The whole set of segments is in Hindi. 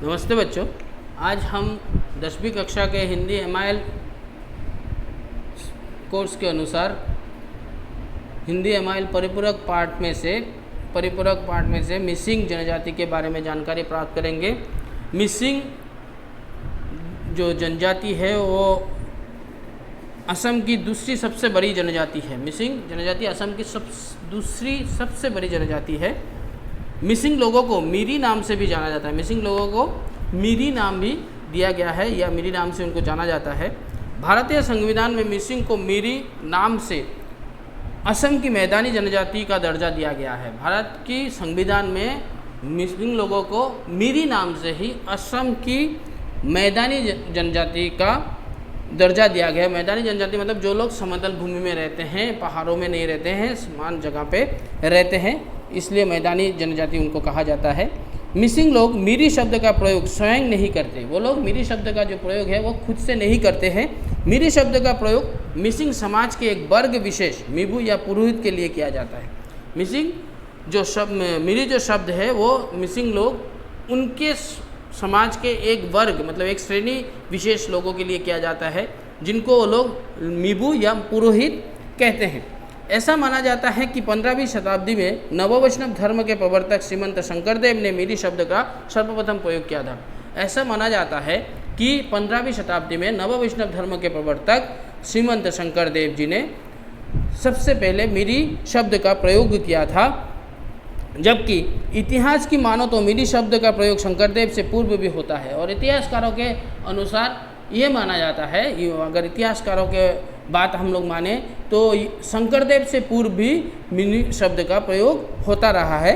नमस्ते बच्चों। आज हम 10वीं कक्षा के हिंदी एमआईएल कोर्स के अनुसार हिंदी एमआईएल परिपूरक पार्ट में से मिसिंग जनजाति के बारे में जानकारी प्राप्त करेंगे। मिसिंग जो जनजाति है वो असम की दूसरी सबसे बड़ी जनजाति है। मिसिंग जनजाति असम की दूसरी सबसे बड़ी जनजाति है। मिसिंग लोगों को मीरी नाम से भी जाना जाता है। मिसिंग लोगों को मीरी नाम भी दिया गया है या मीरी नाम से उनको जाना जाता है। भारतीय संविधान में मिसिंग को मीरी नाम से असम की मैदानी जनजाति का दर्जा दिया गया है। भारत की संविधान में मिसिंग लोगों को मीरी नाम से ही असम की मैदानी जनजाति का दर्जा दिया गया है। मैदानी जनजाति मतलब जो लोग समतल भूमि में रहते हैं, पहाड़ों में नहीं रहते हैं, समान जगह पे रहते हैं, इसलिए मैदानी जनजाति उनको कहा जाता है। मिसिंग लोग मीरी शब्द का प्रयोग स्वयं नहीं करते। वो लोग मीरी शब्द का जो प्रयोग है वो खुद से नहीं करते हैं। मीरी शब्द का प्रयोग मिसिंग समाज के एक वर्ग विशेष मिबू या पुरोहित के लिए किया जाता है। मिसिंग जो शब्द मीरी जो शब्द है वो मिसिंग लोग उनके समाज के एक वर्ग मतलब एक श्रेणी विशेष लोगों के लिए किया जाता है, जिनको वो लोग मिबू या पुरोहित कहते हैं। ऐसा माना जाता है कि 15वीं शताब्दी में नववैष्णव धर्म के प्रवर्तक श्रीमंत शंकरदेव ने मीरी शब्द का सर्वप्रथम प्रयोग किया था। ऐसा माना जाता है कि 15वीं शताब्दी में नववैष्णव धर्म के प्रवर्तक श्रीमंत शंकरदेव जी ने सबसे पहले मीरी शब्द का प्रयोग किया था, जबकि इतिहास की मानो तो मीरी शब्द का प्रयोग शंकरदेव से पूर्व भी होता है। और इतिहासकारों के अनुसार ये माना जाता है, अगर इतिहासकारों के बात हम लोग माने तो शंकरदेव से पूर्व भी मीरी शब्द का प्रयोग होता रहा है।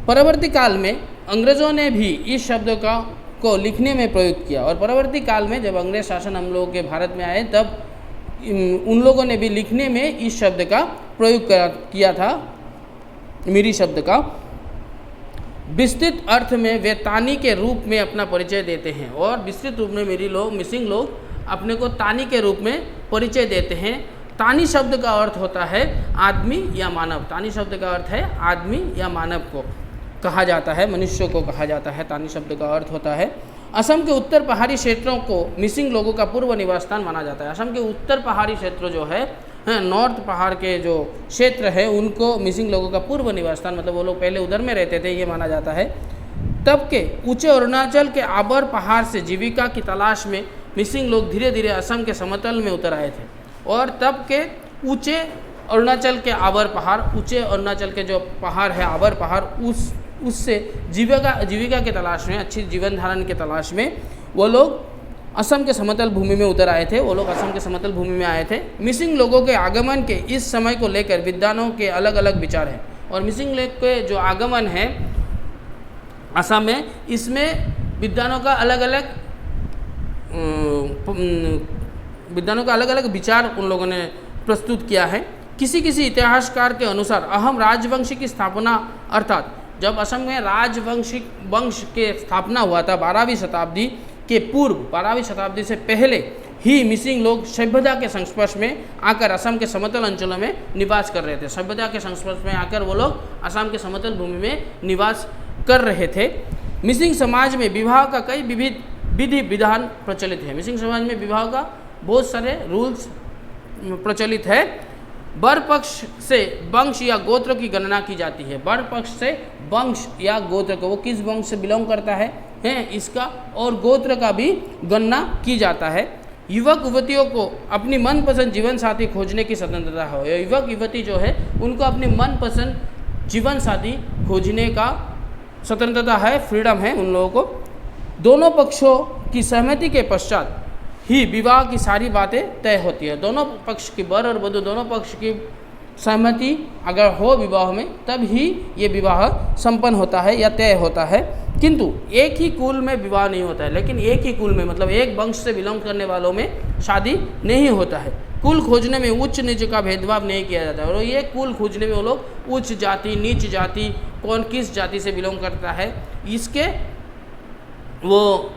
परवर्ती काल में अंग्रेज़ों ने भी इस शब्द को लिखने में प्रयोग किया और परवर्ती काल में जब अंग्रेज शासन हम लोगों के भारत में आए तब उन लोगों ने भी लिखने में इस शब्द का प्रयोग किया था। मीरी शब्द का विस्तृत अर्थ में वे तानी के रूप में अपना परिचय देते हैं और विस्तृत रूप में मिसिंग लोग अपने को तानी के रूप में परिचय देते हैं। तानी शब्द का अर्थ होता है आदमी या मानव। तानी शब्द का अर्थ है आदमी या मानव को कहा जाता है, मनुष्य को कहा जाता है। तानी शब्द का अर्थ होता है। असम के उत्तर पहाड़ी क्षेत्रों को मिसिंग लोगों का पूर्व निवास स्थान माना जाता है। असम के उत्तर पहाड़ी क्षेत्र जो है नॉर्थ पहाड़ के जो क्षेत्र है उनको मिसिंग लोगों का पूर्व निवास स्थान मतलब वो लोग पहले उधर में रहते थे, ये माना जाता है। तब के ऊंचे अरुणाचल के आबर पहाड़ से जीविका की तलाश में मिसिंग लोग धीरे धीरे असम के समतल में उतर आए थे और तब के ऊंचे अरुणाचल के आबर पहाड़, ऊंचे अरुणाचल के जो पहाड़ है आबर पहाड़, उससे जीविका के तलाश में, अच्छी जीवन धारण के तलाश में वो लोग असम के समतल भूमि में उतर आए थे। वो लोग असम के समतल भूमि में आए थे। मिसिंग लोगों के आगमन के इस समय को लेकर विद्वानों के अलग अलग विचार हैं और मिसिंग लोग के जो आगमन है असम में, इसमें विद्वानों का अलग अलग विचार उन लोगों ने प्रस्तुत किया है। किसी किसी इतिहासकार के अनुसार अहम राजवंश की स्थापना अर्थात जब असम में वंश के स्थापना हुआ था 12वीं शताब्दी के पूर्व, 12वीं शताब्दी से पहले ही मिसिंग लोग सभ्यता के संस्पर्श में आकर असम के समतल अंचलों में निवास कर रहे थे। सभ्यता के संस्पर्श में आकर वो लोग असम के समतल भूमि में निवास कर रहे थे। मिसिंग समाज में विवाह का कई विविध विधि विधान प्रचलित है। मिसिंग समाज में विवाह का बहुत सारे रूल्स प्रचलित है। वर पक्ष से वंश या गोत्र की गणना की जाती है। वर पक्ष से वंश या गोत्र को, वो किस वंश से बिलोंग करता है इसका और गोत्र का भी गणना की जाता है। युवक युवतियों को अपनी मनपसंद जीवन साथी खोजने की स्वतंत्रता है। युवक युवती जो है उनको अपनी मनपसंद जीवन साथी खोजने का स्वतंत्रता है, फ्रीडम है उन लोगों को। दोनों पक्षों की सहमति के पश्चात ही विवाह की सारी बातें तय होती है। दोनों पक्ष की, वर और वधू दोनों पक्ष की सहमति अगर हो विवाह में तब ही ये विवाह संपन्न होता है या तय होता है। किंतु एक ही कुल में विवाह नहीं होता है, लेकिन एक ही कुल में मतलब एक वंश से बिलोंग करने वालों में शादी नहीं होता है। कुल खोजने में उच्च नीच का भेदभाव नहीं किया जाता है और ये कुल खोजने में वो लोग उच्च जाति, नीच जाति, कौन किस जाति से बिलोंग करता है इसके वो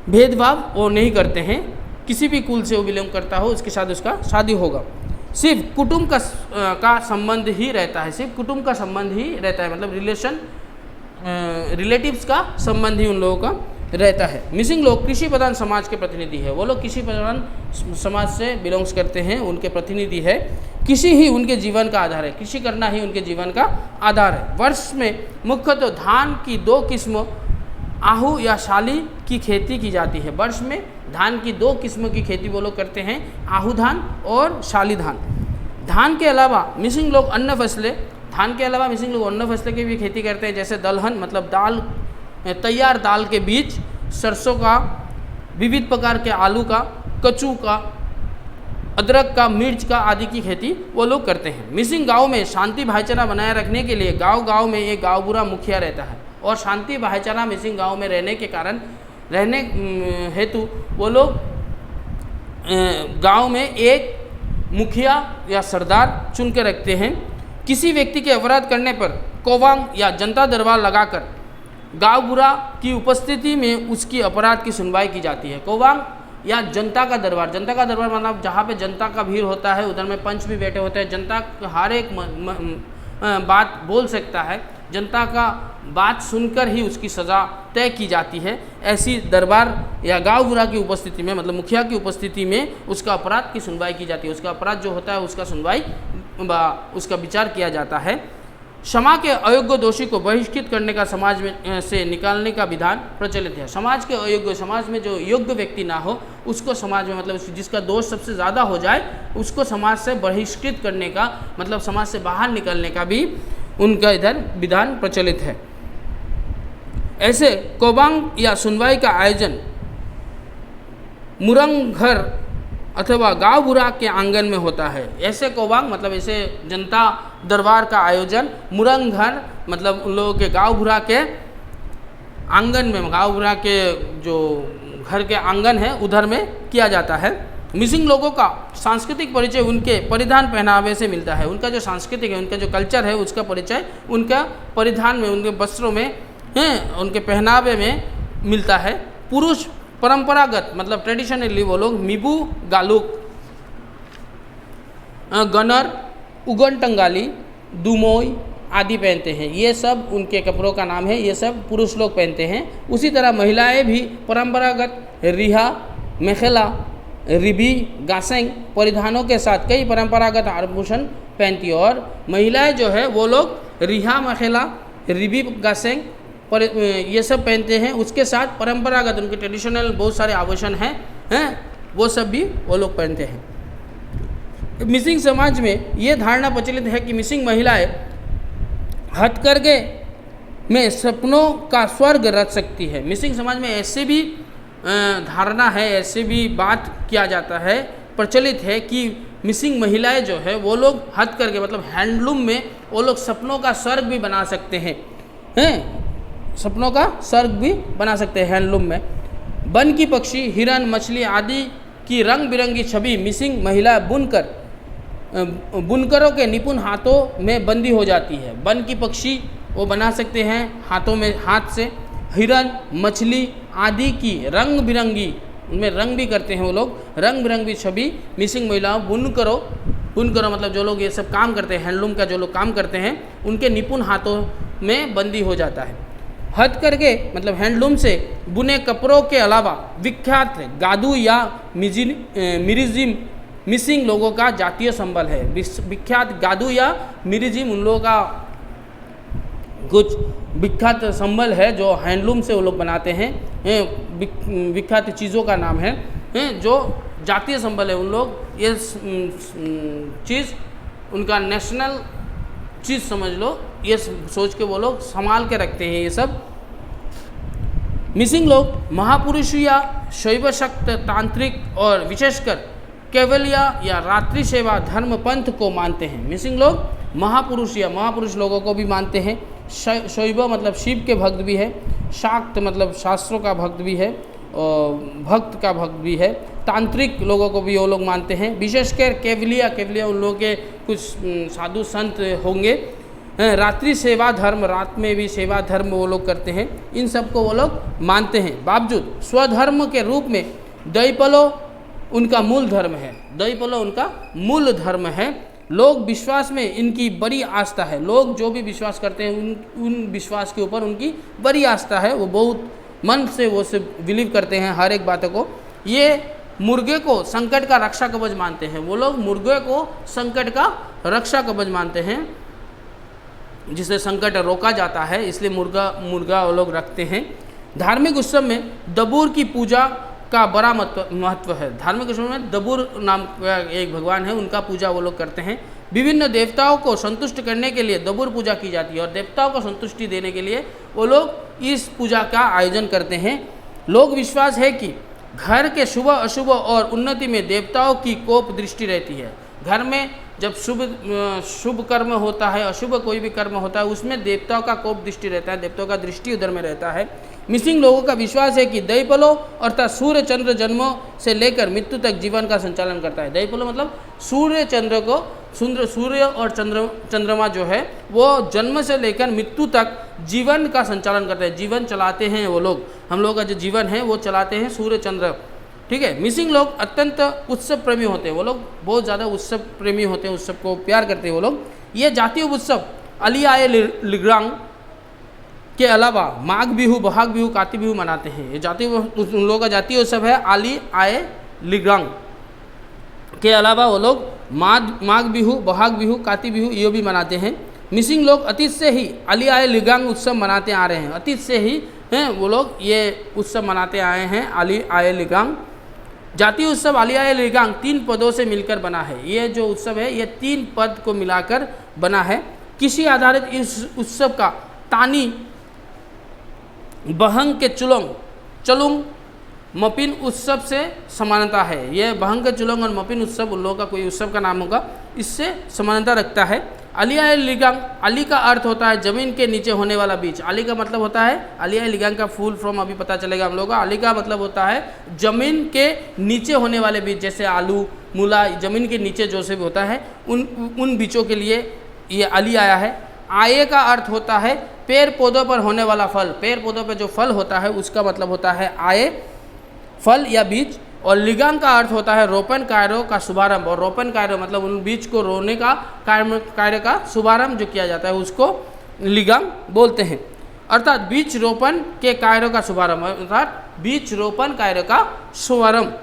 भेदभाव वो नहीं करते हैं। किसी भी कुल से वो बिलोंग करता हो उसके साथ उसका शादी होगा। सिर्फ कुटुंब का संबंध ही रहता है, सिर्फ कुटुंब का संबंध ही रहता है, मतलब रिलेशन रिलेटिव्स का संबंध ही उन लोगों का रहता है। मिसिंग लोग कृषि प्रधान समाज के प्रतिनिधि है। वो लोग कृषि प्रधान समाज से बिलोंग्स करते हैं, उनके प्रतिनिधि है। कृषि ही उनके जीवन का आधार है, कृषि करना ही उनके जीवन का आधार है। वर्ष में मुख्यतः धान की 2 किस्म आहू या शाली की खेती की जाती है। वर्ष में धान की 2 किस्म की खेती वो लोग करते हैं, आहू धान और शाली धान। धान के अलावा मिसिंग लोग अन्य फसलें, धान के अलावा मिसिंग लोग अन्य फसलें की भी खेती करते हैं, जैसे दलहन मतलब दाल, तैयार दाल के बीज, सरसों का, विविध प्रकार के आलू का, कचू का, अदरक का, मिर्च का आदि की खेती वो लोग करते हैं। मिसिंग गांव में शांति भाईचारा बनाए रखने के लिए गांव-गांव में एक गांव बुरा मुखिया रहता है, और शांति भाईचारा मिसिंग गांव में रहने के कारण रहने हेतु वो लोग गांव में एक मुखिया या सरदार चुन के रखते हैं। किसी व्यक्ति के अपराध करने पर कोवांग या जनता दरबार लगाकर गांव बुरा की उपस्थिति में उसकी अपराध की सुनवाई की जाती है। कोवांग या जनता का दरबार, जनता का दरबार मतलब जहाँ पे जनता का भीड़ होता है, उधर में पंच भी बैठे होते हैं। जनता हर एक बात बोल सकता है, जनता का बात सुनकर ही उसकी सज़ा तय की जाती है। ऐसी दरबार या गांव बुरा की उपस्थिति में मतलब मुखिया की उपस्थिति में उसका अपराध की सुनवाई की जाती है। उसका अपराध जो होता है उसका सुनवाई उसका विचार किया जाता है। क्षमा के अयोग्य दोषी को बहिष्कृत करने का समाज में से निकालने का विधान प्रचलित है। समाज के अयोग्य, समाज में जो योग्य व्यक्ति ना हो उसको समाज में मतलब जिसका दोष सबसे ज़्यादा हो जाए उसको समाज से बहिष्कृत करने का मतलब समाज से बाहर निकलने का भी उनका इधर विधान प्रचलित है। ऐसे कोबांग या सुनवाई का आयोजन मुरंग घर अथवा गांव बुरा के आंगन में होता है। ऐसे कोबांग मतलब ऐसे जनता दरबार का आयोजन मुरंग घर मतलब उन लोगों के गांव बुरा के आंगन में, गांव बुरा के जो घर के आंगन है उधर में किया जाता है। मिसिंग लोगों का सांस्कृतिक परिचय उनके परिधान पहनावे से मिलता है। उनका जो सांस्कृतिक है, उनका जो कल्चर है उसका परिचय उनका परिधान में, उनके वस्त्रों में हैं, उनके पहनावे में मिलता है। पुरुष परंपरागत मतलब ट्रेडिशनली वो लोग मिबू गालुक, गनर, उगन टंगाली, दुमोई आदि पहनते हैं। ये सब उनके कपड़ों का नाम है, ये सब पुरुष लोग पहनते हैं। उसी तरह महिलाएं भी परंपरागत रिहा, मेखेला, रिबी, गासेंग परिधानों के साथ कई परंपरागत आभूषण पहनती है। और महिलाएं जो है वो लोग रिहा, मेखेला, रिबी, गासेंग ये सब पहनते हैं। उसके साथ परंपरागत उनके ट्रेडिशनल बहुत सारे आभूषण हैं वो सब भी वो लोग पहनते हैं। मिसिंग समाज में ये धारणा प्रचलित है कि मिसिंग महिलाएं हथकरघे में सपनों का स्वर्ग रच सकती है। मिसिंग समाज में ऐसे भी धारणा है, ऐसे भी बात किया जाता है, प्रचलित है कि मिसिंग महिलाएं जो है वो लोग हथकरघे मतलब हैंडलूम में वो लोग सपनों का स्वर्ग भी बना सकते हैं, सपनों का स्वर्ग भी बना सकते हैं हैंडलूम में। वन की पक्षी, हिरन, मछली आदि की रंग बिरंगी छवि मिसिंग महिला बुनकरों के निपुण हाथों में बंदी हो जाती है। वन की पक्षी वो बना सकते हैं हाथों में, हाथ से। हिरन, मछली आदि की रंग बिरंगी, उनमें रंग भी करते हैं वो लोग, रंग बिरंगी छवि मिसिंग महिलाओं बुनकरों मतलब जो लोग ये सब काम करते हैं, हैंडलूम का जो लोग काम करते हैं उनके निपुण हाथों में बंदी हो जाता है। हथकरघे मतलब हैंडलूम से बुने कपड़ों के अलावा विख्यात गादू या मिरिजिम मिसिंग लोगों का जातीय संबल है। विख्यात गादू या मिरिजिम उन लोगों का कुछ विख्यात संबल है जो हैंडलूम से वो लोग बनाते हैं, विख्यात चीज़ों का नाम है जो जातीय संबल है। उन लोग ये चीज़ उनका नेशनल चीज़ समझ लो, ये सोच के वो लोग संभाल के रखते हैं ये सब। मिसिंग लोग महापुरुष या शैव शक्त तांत्रिक और विशेषकर कैवलिया या रात्रि सेवा धर्म पंथ को मानते हैं। मिसिंग लोग महापुरुष या महापुरुष लोगों को भी मानते हैं। शैव मतलब शिव के भक्त भी है, शाक्त मतलब शास्त्रों का भक्त भी है और भक्त का भक्त भी है। तांत्रिक लोगों को भी वो लोग मानते हैं। विशेषकर कैवलिया उन लोगों के कुछ साधु संत होंगे। रात्रि सेवा धर्म, रात में भी सेवा धर्म वो लोग करते हैं। इन सब को वो लोग मानते हैं। बावजूद स्वधर्म के रूप में दईपलो उनका मूल धर्म है, दईपलो उनका मूल धर्म है। लोग विश्वास में इनकी बड़ी आस्था है। लोग जो भी विश्वास करते हैं उन विश्वास के ऊपर उनकी बड़ी आस्था है, वो बहुत मन से वो से बिलीव करते हैं हर एक बातों को। ये मुर्गे को संकट का रक्षा कवच मानते हैं। वो लोग मुर्गे को संकट का रक्षा कवच मानते हैं, जिससे संकट रोका जाता है, इसलिए मुर्गा वो लोग रखते हैं। धार्मिक उत्सव में दबूर की पूजा का बड़ा महत्व है। धार्मिक उत्सव में दबूर नाम का एक भगवान है, उनका पूजा वो लोग करते हैं। विभिन्न देवताओं को संतुष्ट करने के लिए दबूर पूजा की जाती है और देवताओं को संतुष्टि देने के लिए वो लोग इस पूजा का आयोजन करते हैं। लोक विश्वास है कि घर के शुभ अशुभ और उन्नति में देवताओं की कोप दृष्टि रहती है। घर में जब शुभ कर्म होता है, अशुभ कोई भी कर्म होता है, उसमें देवताओं का कोप दृष्टि रहता है, देवताओं का दृष्टि उधर में रहता है। मिसिंग लोगों का विश्वास है कि दैपलो अर्थात सूर्य चंद्र जन्मों से लेकर मृत्यु तक जीवन का संचालन करता है। दैपलो मतलब सूर्य चंद्र को, सूर्य और चंद्रमा जो है वो जन्म से लेकर मृत्यु तक जीवन का संचालन करते हैं, जीवन चलाते हैं वो लोग। हम लोग का जो जीवन है वो चलाते हैं सूर्य चंद्र, ठीक है। मिसिंग लोग अत्यंत उत्सव प्रेमी होते हैं, वो लोग बहुत ज़्यादा उत्सव प्रेमी होते हैं, उत्सव को प्यार करते हैं वो लोग। ये जातीय उत्सव अली आए लिग्रांग के अलावा माघ बिहू, बहाग बिहू, काती बिहू मनाते हैं। ये जातीय उन लोगों का जातीय उत्सव है अली आए लिग्रांग के अलावा वो लोग माघ बिहू, बहाग बिहू, काती बिहू ये भी मनाते हैं। मिसिंग लोग अतीत से ही अली आए लिग्रांग उत्सव मनाते आ रहे हैं, अतीत से ही हैं वो लोग ये उत्सव मनाते आए हैं अली आए लिग्रांग। जातीय उत्सव अली आए लिग्रांग 3 पदों से मिलकर बना है। ये जो उत्सव है ये 3 पद को मिलाकर बना है। कृषि आधारित इस उत्सव का तानी बहंग के चलुंग मपिन उत्सव से समानता है। यह बहंग के चुलंग और मपिन उत्सव उन लोगों का कोई उत्सव का नाम होगा, इससे समानता रखता है। अली आए लिगांग, अली का अर्थ होता है जमीन के नीचे होने वाला बीज। अली का मतलब होता है, अली आए लिगांग का फुल फॉर्म अभी पता चलेगा हम लोगों का। अली का मतलब होता है जमीन के नीचे होने वाले बीज, जैसे आलू, मूला, जमीन के नीचे जो से भी होता है उन बीजों के लिए ये अली आया है। आये का अर्थ होता है पेड़ पौधों पर होने वाला फल। पेड़ पौधों पर जो फल होता है उसका मतलब होता है आये, फल या बीज। और लिगांग का अर्थ होता है रोपण कार्यों का शुभारंभ। और रोपण कार्य मतलब उन बीज को रोने का कार्य का शुभारंभ जो किया जाता है उसको लिगांग बोलते हैं। अर्थात बीज रोपण के कार्यों का शुभारंभ, अर्थात बीज रोपण कार्य का शुभारंभ,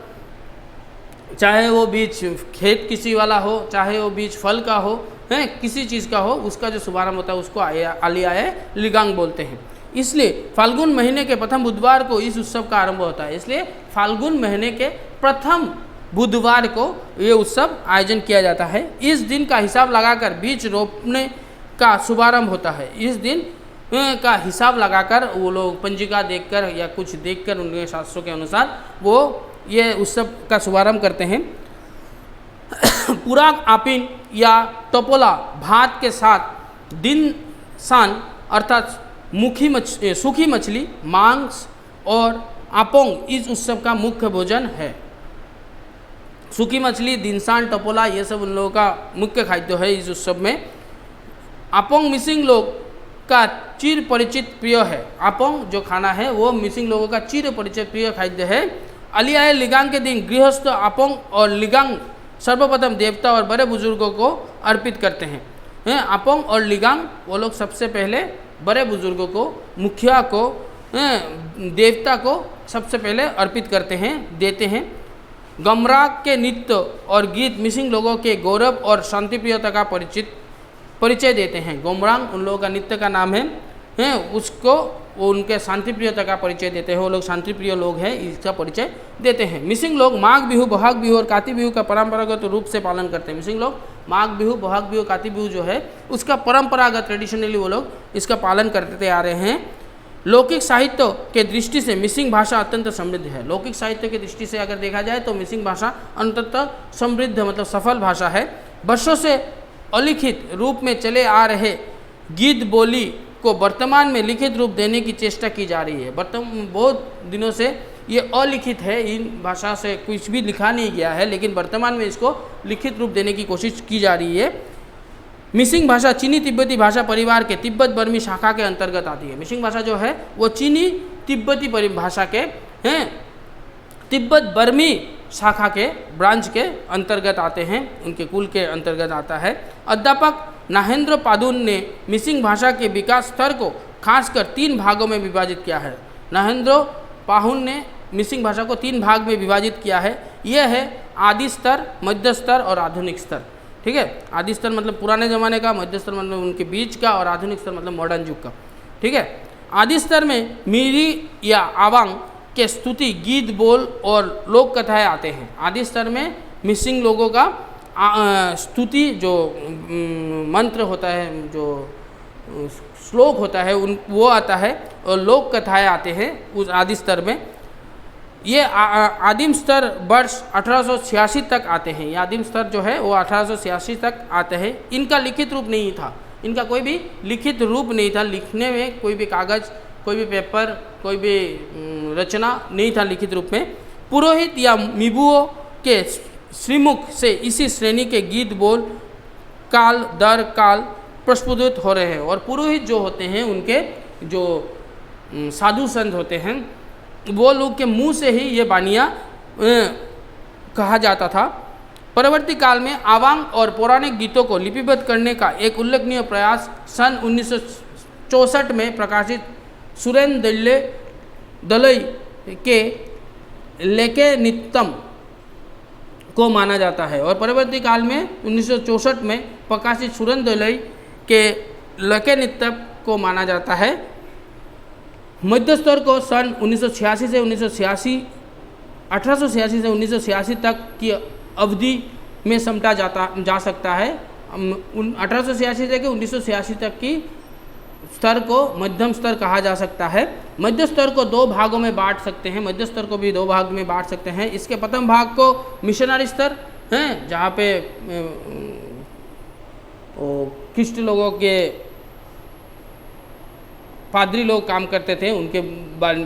चाहे वो बीज खेत किसी वाला हो, चाहे वो बीज फल का हो, है किसी चीज़ का हो, उसका जो शुभारंभ होता है उसको अली आए लिगांग बोलते हैं। इसलिए फाल्गुन महीने के प्रथम बुधवार को इस उत्सव का आरंभ होता है। इसलिए फाल्गुन महीने के प्रथम बुधवार को ये उत्सव आयोजन किया जाता है। इस दिन का हिसाब लगाकर बीज रोपने का शुभारंभ होता है। इस दिन का हिसाब लगाकर वो लोग पंजिका देखकर या कुछ देखकर उनके शास्त्रों के अनुसार वो ये उत्सव का शुभारंभ करते हैं। पुराग आपिन या टोपोला भात के साथ दिन सान अर्थात सूखी मछली, मांस और आपोंग इस उत्सव का मुख्य भोजन है। सूखी मछली, दिनसान, टपोला ये सब उन लोगों का मुख्य खाद्य है इस उत्सव में। आपोंग मिसिंग लोग का चिर परिचित प्रिय है। आपोंग जो खाना है वो मिसिंग लोगों का चिर परिचित प्रिय खाद्य है। अली आए लिगांग के दिन गृहस्थ आपोंग और लिगांग सर्वप्रथम देवता और बड़े बुजुर्गों को अर्पित करते हैं। आपोंग और लिगांग वो लोग सबसे पहले बड़े बुजुर्गों को, मुखिया को, देवता को सबसे पहले अर्पित करते हैं, देते हैं। गमराग के नृत्य और गीत मिसिंग लोगों के गौरव और शांतिप्रियता का परिचय देते हैं। गोमरांग उन लोगों का नृत्य का नाम है, उसको वो उनके शांतिप्रियता का परिचय देते हैं। वो लोग शांतिप्रिय लोग हैं, इसका परिचय देते हैं। मिसिंग लोग माघ बिहू, बहाग बिहू और काती बिहू का परंपरागत रूप से पालन करते हैं। मिसिंग लोग माघ बिहू, बहाग बिहू, काती बिहू जो है उसका परंपरागत ट्रेडिशनली वो लोग इसका पालन करते आ रहे हैं। लौकिक साहित्य के दृष्टि से मिसिंग भाषा अत्यंत समृद्ध है। लौकिक साहित्य की दृष्टि से अगर देखा जाए तो मिसिंग भाषा अत्यंत समृद्ध मतलब सफल भाषा है। वर्षों से अलिखित रूप में चले आ रहे गीत बोली को वर्तमान में लिखित रूप देने की चेष्टा की जा रही है। बहुत दिनों से ये अलिखित है, इन भाषा से कुछ भी लिखा नहीं गया है, लेकिन वर्तमान में इसको लिखित रूप देने की कोशिश की जा रही है। मिसिंग भाषा चीनी तिब्बती भाषा परिवार के तिब्बत बर्मी शाखा के अंतर्गत आती है। मिसिंग भाषा जो है वो चीनी तिब्बती भाषा के हैं, तिब्बत बर्मी शाखा के ब्रांच के अंतर्गत आते हैं, उनके कुल के अंतर्गत आता है। अध्यापक नाहेंद्र पादुन ने मिसिंग भाषा के विकास स्तर को खासकर 3 भागों में विभाजित किया है। नाहेंद्र पाहुन ने मिसिंग भाषा को 3 भाग में विभाजित किया है। यह है आदि स्तर, मध्य स्तर और आधुनिक स्तर। ठीक है, आदि स्तर मतलब पुराने ज़माने का, मध्य स्तर मतलब उनके बीच का, और आधुनिक स्तर मतलब मॉडर्न युग का। ठीक है, आदि स्तर में मीरी या आवांग के स्तुति, गीत, बोल और लोक कथाएँ आते हैं। आदि स्तर में मिसिंग लोगों का स्तुति, जो मंत्र होता है, जो श्लोक होता है, वो आता है, और लोक कथाएँ आते हैं उस आदि स्तर में। ये आदिम स्तर वर्ष 1886 तक आते हैं। ये आदिम स्तर जो है वो 1886 तक आते हैं। इनका लिखित रूप नहीं था, इनका कोई भी लिखित रूप नहीं था, लिखने में कोई भी कागज़, कोई भी पेपर, कोई भी रचना नहीं था लिखित रूप में। पुरोहित या मिबुओं के श्रीमुख से इसी श्रेणी के गीत, बोल काल दर काल प्रस्फुटित हो रहे हैं। और पुरोहित जो होते हैं, उनके जो साधु संत होते हैं, वो लोग के मुंह से ही ये बानियाँ कहा जाता था। परवर्ती काल में आवांग और पौराणिक गीतों को लिपिबद्ध करने का एक उल्लेखनीय प्रयास सन 1964 में प्रकाशित सुरेंद्र दलई के लेके नित्यम को माना जाता है। और परवर्ती काल में 1964 में प्रकाशित सुरेंद्र दलई के लेके नित्यम को माना जाता है। मध्य स्तर को सन 1886 से 1986 तक की अवधि में समझा जा सकता है। 1886 से 1986 तक की स्तर को मध्यम स्तर कहा जा सकता है। मध्य स्तर को 2 भागों में बांट सकते हैं, मध्य स्तर को भी 2 भाग में बांट सकते हैं। इसके प्रथम भाग को मिशनरी स्तर हैं, जहाँ पे ख्रिस्ट लोगों के पादरी लोग काम करते थे, उनके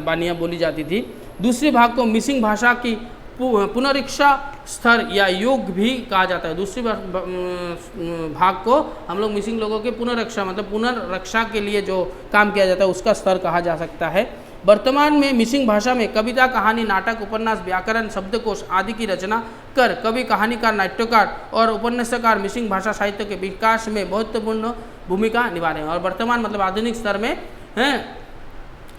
बानियाँ बोली जाती थी। दूसरे भाग को मिसिंग भाषा की पुनरीक्षा स्तर या योग भी कहा जाता है। दूसरी भाग को हम लोग मिसिंग लोगों के पुनर्रक्षा मतलब पुनर्रक्षा के लिए जो काम किया जाता है उसका स्तर कहा जा सकता है। वर्तमान में मिसिंग भाषा में कविता, कहानी, नाटक, उपन्यास, व्याकरण, शब्दकोश आदि की रचना कर कवि, कहानीकार, नाट्यकार और उपन्यासकार मिसिंग भाषा साहित्य के विकास में महत्वपूर्ण भूमिका निभा रहे हैं। और वर्तमान मतलब आधुनिक स्तर में हैं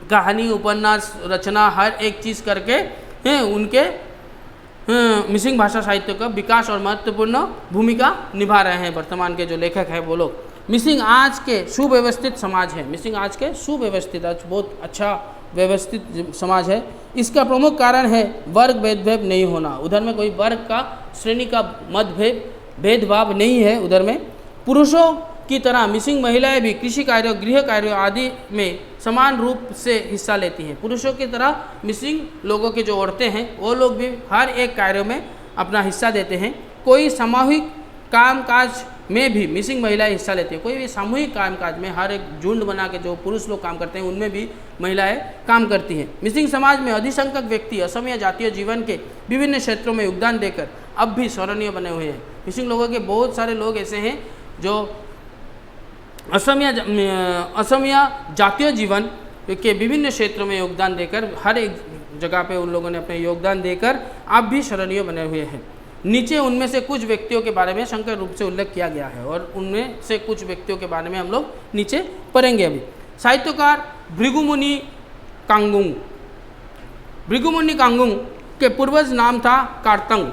कहानी, उपन्यास, रचना, हर एक चीज़ करके हैं उनके मिसिंग भाषा साहित्य का विकास और महत्वपूर्ण भूमिका निभा रहे हैं वर्तमान के जो लेखक हैं वो लोग। मिसिंग आज के सुव्यवस्थित समाज है। मिसिंग आज के सुव्यवस्थित, आज बहुत अच्छा व्यवस्थित समाज है। इसका प्रमुख कारण है वर्ग भेदभाव नहीं होना। उधर में कोई वर्ग का, श्रेणी का भेदभाव नहीं है। उधर में पुरुषों की तरह मिसिंग महिलाएं भी कृषि कार्यों, गृह कार्यों आदि में समान रूप से हिस्सा लेती हैं। पुरुषों की तरह मिसिंग लोगों के जो औरतें हैं वो लोग भी हर एक कार्यों में अपना हिस्सा देते हैं। कोई सामूहिक कामकाज में भी मिसिंग महिलाएं हिस्सा लेती हैं। कोई भी सामूहिक कामकाज में हर एक झुंड बना के जो पुरुष लोग काम करते हैं उनमें भी महिलाएं काम करती हैं। मिसिंग समाज में अधिसंख्यक व्यक्ति असम या जातीय जीवन के विभिन्न क्षेत्रों में योगदान देकर अब भी स्मरणीय बने हुए हैं। मिसिंग लोगों के बहुत सारे लोग ऐसे हैं जो असम या जातीय जीवन के विभिन्न क्षेत्रों में योगदान देकर हर एक जगह पे उन लोगों ने अपने योगदान देकर आप भी स्मरणीय बने हुए हैं। नीचे उनमें से कुछ व्यक्तियों के बारे में संक्षिप्त रूप से उल्लेख किया गया है और उनमें से कुछ व्यक्तियों के बारे में हम लोग नीचे पढ़ेंगे। अभी साहित्यकार भृगुमुनि कांगुंग। भृगुमुनि कांगुंग के पूर्वज नाम था कारतंग।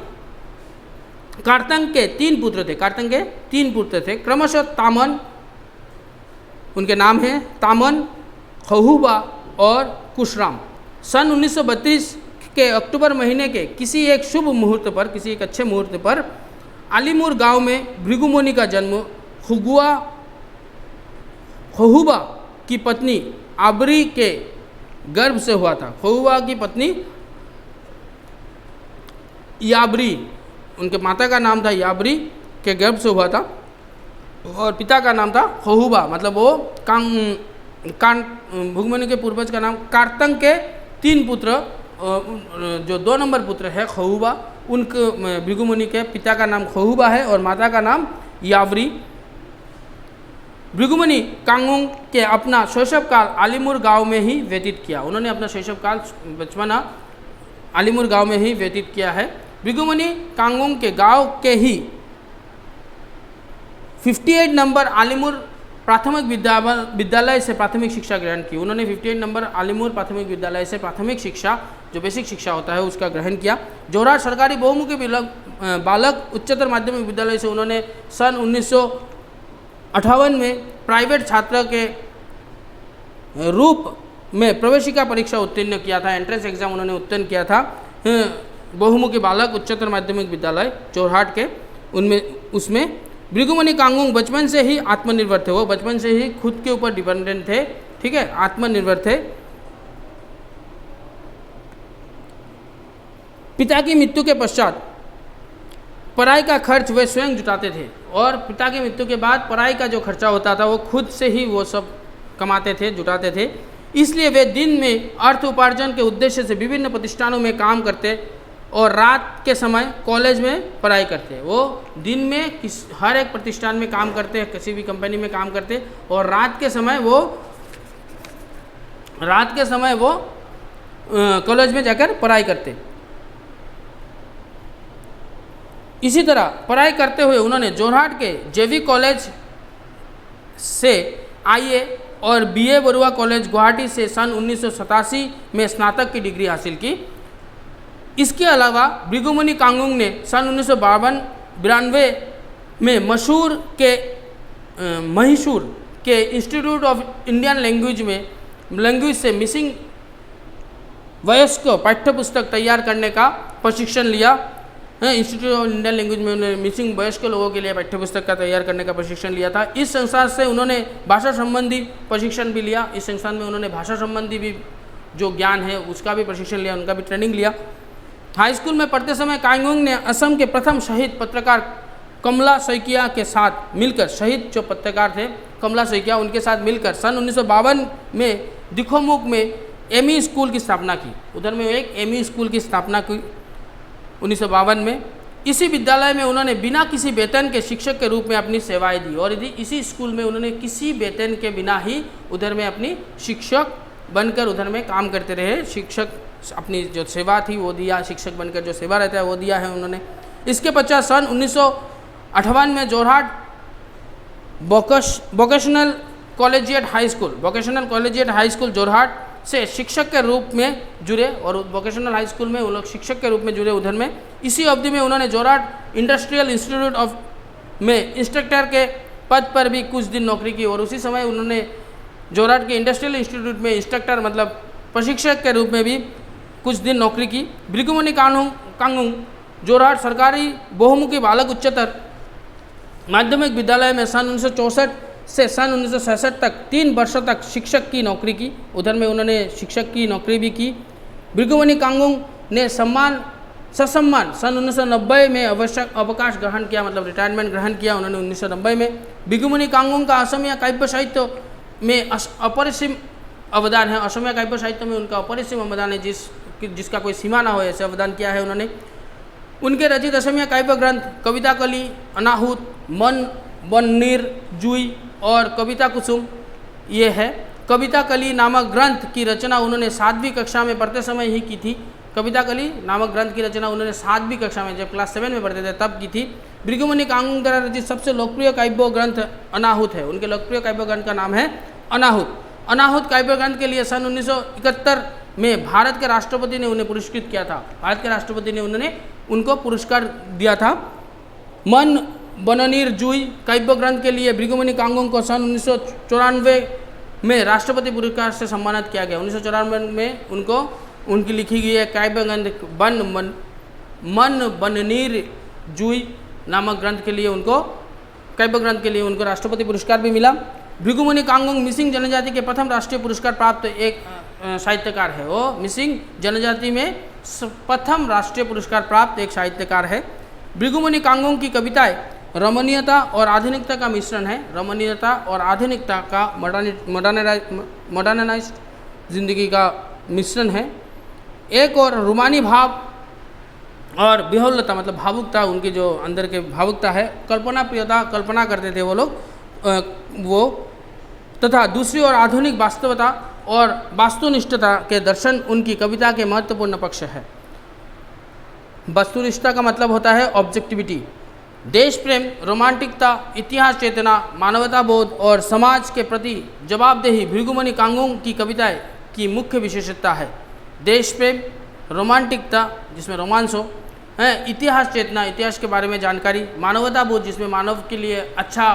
कारतंग के 3 पुत्र थे। क्रमशः तामन, उनके नाम हैं तामन, खहुबा और कुशराम। सन 1932 के अक्टूबर महीने के किसी एक शुभ मुहूर्त पर, किसी एक अच्छे मुहूर्त पर अलीमुर गांव में भृगुमुनि का जन्म खहुबा की पत्नी आबरी के गर्भ से हुआ था। खहुबा की पत्नी याबरी, उनके माता का नाम था याबरी, के गर्भ से हुआ था और पिता का नाम था खहुबा। मतलब वो भृगुमुनि के पूर्वज का नाम कारतंग के 3 पुत्र, जो 2 नंबर पुत्र है खहुबा, उनके भृगुमुनि के पिता का नाम खहुबा है और माता का नाम यावरी। भृगुमुनि कांगुंग के अपना शैशव काल अलीमुर गांव में ही व्यतीत किया। उन्होंने अपना शैशव काल, बचपना अलीमुर गांव में ही व्यतीत किया है। भृगुमुनि कांगुंग के गांव के ही 58 नंबर आलिमुर प्राथमिक विद्यालय से प्राथमिक शिक्षा ग्रहण की। उन्होंने 58 नंबर आलिमुर प्राथमिक विद्यालय से प्राथमिक शिक्षा, जो बेसिक शिक्षा होता है, उसका ग्रहण किया। जोरहाट सरकारी बहुमुखी बालक उच्चतर माध्यमिक विद्यालय से उन्होंने सन 1958 में प्राइवेट छात्र के रूप में प्रवेशिका परीक्षा उत्तीर्ण किया था, एंट्रेंस एग्जाम उन्होंने उत्तीर्ण किया था बहुमुखी बालक उच्चतर माध्यमिक विद्यालय जोरहाट के, उनमें उसमें भृगुमुनि कांगुंग बचपन से ही आत्मनिर्भर थे। वो बचपन से ही खुद के ऊपर डिपेंडेंट थे, ठीक है, आत्मनिर्भर थे। पिता की मृत्यु के पश्चात पढ़ाई का खर्च वे स्वयं जुटाते थे, और पिता की मृत्यु के बाद पढ़ाई का जो खर्चा होता था वो खुद से ही वो सब कमाते थे, जुटाते थे। इसलिए वे दिन में अर्थ उपार्जन के उद्देश्य से विभिन्न प्रतिष्ठानों में काम करते और रात के समय कॉलेज में पढ़ाई करते। वो दिन में हर एक प्रतिष्ठान में काम करते, किसी भी कंपनी में काम करते, और रात के समय वो कॉलेज में जाकर पढ़ाई करते। इसी तरह पढ़ाई करते हुए उन्होंने जोरहाट के जेवी कॉलेज से आईए और बीए बरुआ कॉलेज गुवाहाटी से सन 1987 में स्नातक की डिग्री हासिल की। इसके अलावा भृगुमुनि कांगुंग ने सन 1992 में मैसूर के इंस्टीट्यूट ऑफ इंडियन लैंग्वेज से मिसिंग वयस्क पाठ्यपुस्तक तैयार करने का प्रशिक्षण लिया। इंस्टीट्यूट ऑफ इंडियन लैंग्वेज में उन्होंने मिसिंग वयस्क लोगों के लिए पाठ्यपुस्तक का तैयार करने का प्रशिक्षण लिया था। इस संस्थान से उन्होंने भाषा संबंधी प्रशिक्षण भी लिया। इस संस्थान में उन्होंने भाषा संबंधी भी जो ज्ञान है उसका भी प्रशिक्षण लिया, उनका भी ट्रेनिंग लिया। हाई स्कूल में पढ़ते समय कांगुंग ने असम के प्रथम शहीद पत्रकार कमला सैकिया के साथ मिलकर, शहीद जो पत्रकार थे कमला सैकिया, उनके साथ मिलकर सन 1952 में दिखोमुख में एमई स्कूल की स्थापना की। उधर में एक एमई स्कूल की स्थापना की 1952 में। इसी विद्यालय में उन्होंने बिना किसी वेतन के शिक्षक के रूप में अपनी सेवाएं दी, और इसी स्कूल में उन्होंने किसी वेतन के बिना ही उधर में अपनी शिक्षक बनकर उधर में काम करते रहे। शिक्षक अपनी जो सेवा थी वो दिया, शिक्षक बनकर जो सेवा रहता है वो दिया है उन्होंने। इसके पश्चात सन 1958 में Jorhat vocational collegiate high school Jorhat से शिक्षक के रूप में जुड़े, और वोकेशनल हाई स्कूल में वो लोग शिक्षक के रूप में जुड़े उधर में। इसी अवधि में उन्होंने जोरहाट इंडस्ट्रियल इंस्टीट्यूट में इंस्ट्रक्टर के पद पर भी कुछ दिन नौकरी की, और उसी समय उन्होंने जोरहाट के इंडस्ट्रियल इंस्टीट्यूट में इंस्ट्रक्टर मतलब प्रशिक्षक के रूप में भी कुछ दिन नौकरी की। भृगुमुनि कांगुंग जोरहाट सरकारी बहुमुखी बालक उच्चतर माध्यमिक विद्यालय में सन 1964 से सन 1966 तक 3 वर्षों तक शिक्षक की नौकरी की। उधर में उन्होंने शिक्षक की नौकरी भी की। भृगुमुनि कांगुंग ने ससम्मान सन 1990 में अवकाश ग्रहण किया, मतलब रिटायरमेंट ग्रहण किया उन्होंने 1990 में। भृगुमुनि कांगुंग का असमिया काव्य साहित्य में अपरिसीम अवदान है। असमिया काव्य साहित्य में उनका अपरिसीम अवदान है, जिसका कोई सीमा ना हो, ऐसे अवदान किया है उन्होंने। उनके रचित असमिया काव्य ग्रंथ कविता कली, अनाहुत, मन बन्नीर जुई और कविता कुसुम ये है। कविता कली नामक ग्रंथ की रचना उन्होंने 7वीं कक्षा में पढ़ते समय ही की थी। कविता कली नामक ग्रंथ की रचना उन्होंने 7वीं कक्षा में, जब क्लास 7 में पढ़ते थे तब की थी। भृगुमुनि कांगुंग द्वारा रचित सबसे लोकप्रिय काव्य ग्रंथ अनाहुत है। उनके लोकप्रिय काव्य ग्रंथ का नाम है अनाहुत। अनाहुत काव्य ग्रंथ के लिए सन 1971 में भारत के राष्ट्रपति ने उन्हें पुरस्कृत किया था। भारत के राष्ट्रपति ने उनको पुरस्कार दिया था। मन बननीर जुई काव्य ग्रंथ के लिए भृगुमुनि कांगुंग को सन 1994 में राष्ट्रपति पुरस्कार से सम्मानित किया गया। 1994 में उनकी लिखी गई है काव्य ग्रंथ मन बननीर जुई नामक ग्रंथ के लिए उनको राष्ट्रपति पुरस्कार भी मिला। भृगुमुनि कांगुंग मिसिंग जनजाति के प्रथम राष्ट्रीय पुरस्कार प्राप्त एक साहित्यकार है। वो मिसिंग जनजाति में प्रथम राष्ट्रीय पुरस्कार प्राप्त एक साहित्यकार है। भृगुमुनि कांगुंग की कविताएं रमणीयता और आधुनिकता का मिश्रण है। रमणीयता और आधुनिकता का मॉडर्नाइज्ड जिंदगी का मिश्रण है। एक और रूमानी भाव और विहुलता मतलब भावुकता, उनकी जो अंदर के भावुकता है, कल्पना करते थे वो लोग तथा दूसरी ओर आधुनिक वास्तवता और वास्तुनिष्ठता के दर्शन उनकी कविता के महत्वपूर्ण पक्ष है। वस्तुनिष्ठता का मतलब होता है ऑब्जेक्टिविटी। देश प्रेम, रोमांटिकता, इतिहास चेतना, मानवता बोध और समाज के प्रति जवाबदेही भृगुमणि कांगुंग की कविताएं की मुख्य विशेषता है। देश प्रेम, रोमांटिकता जिसमें रोमांस हो, है, इतिहास चेतना, इतिहास के बारे में जानकारी, मानवता बोध जिसमें मानव के लिए अच्छा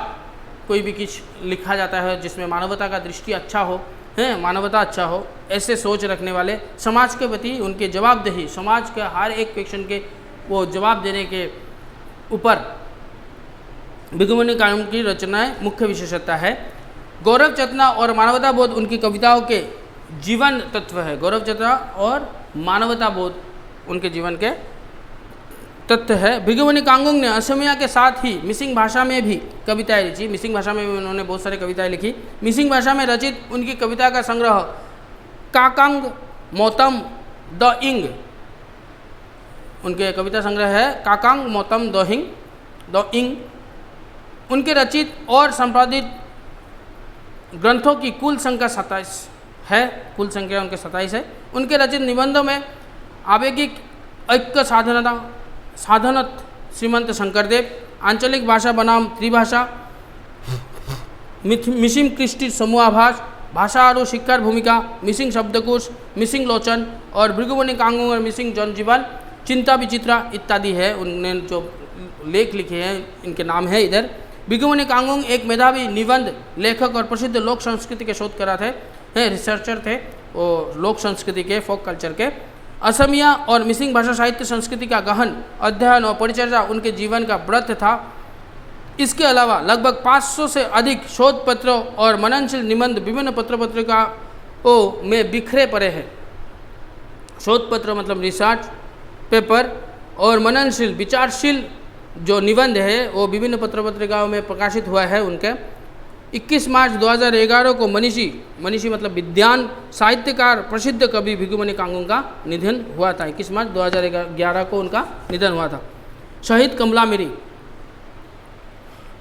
कोई भी कुछ लिखा जाता है, जिसमें मानवता का दृष्टि अच्छा हो, है, मानवता अच्छा हो, ऐसे सोच रखने वाले, समाज के प्रति उनके जवाबदेही, समाज के हर एक क्वेश्चन के वो जवाब देने के ऊपर भृगुमणि कांगुंग की रचनाएं मुख्य विशेषता है। गौरव चेतना और मानवता बोध उनकी कविताओं के जीवन तत्व है। गौरव चेतना और मानवता बोध उनके जीवन के तथ्य है। भृगुमणि कांगुंग ने असमिया के साथ ही मिसिंग भाषा में भी कविताएं लिखी। मिसिंग भाषा में भी उन्होंने बहुत सारी कविताएं लिखी। मिसिंग भाषा में रचित उनकी कविता का संग्रह काकांग मोतम द इंग, उनके कविता संग्रह है काकांग मोतम द इंग। उनके रचित और संपादित ग्रंथों की कुल संख्या 27 है। कुल संख्या उनके 27 है। उनके रचित निबंधों में आवेगिक ऐक्य साधनत श्रीमंत शंकरदेव, आंचलिक भाषा बनाम त्रिभाषा, मिसिंग कृष्टि समूहाभास, भाषा आरु शिक्षार भूमिका, मिसिंग शब्दकोश, मिसिंग लोचन और भृगुमणि कांगुंग और मिसिंग जनजीवन, चिंता विचित्रा इत्यादि है। उन्होंने जो लेख लिखे हैं इनके नाम है इधर। भृगुमणि कांगुंग एक मेधावी निबंध लेखक और प्रसिद्ध लोक संस्कृति के शोधकर्ता थे, रिसर्चर थे, वो लोक संस्कृति के, फोक कल्चर के। असमिया और मिसिंग भाषा साहित्य संस्कृति का गहन अध्ययन और परिचर्या उनके जीवन का व्रत था। इसके अलावा लगभग 500 से अधिक शोध पत्रों और मननशील निबंध विभिन्न पत्र पत्रिकाओं में बिखरे पड़े हैं। शोध पत्र मतलब रिसर्च पेपर और मननशील विचारशील जो निबंध है वो विभिन्न पत्र पत्रिकाओं में प्रकाशित हुआ है उनके। 21 मार्च 2011 को मनीषी मतलब विद्वान साहित्यकार प्रसिद्ध कवि भृगुमणि कांगुंग का निधन हुआ था। 21 मार्च 2011 को उनका निधन हुआ था। शहीद कमला मिरी।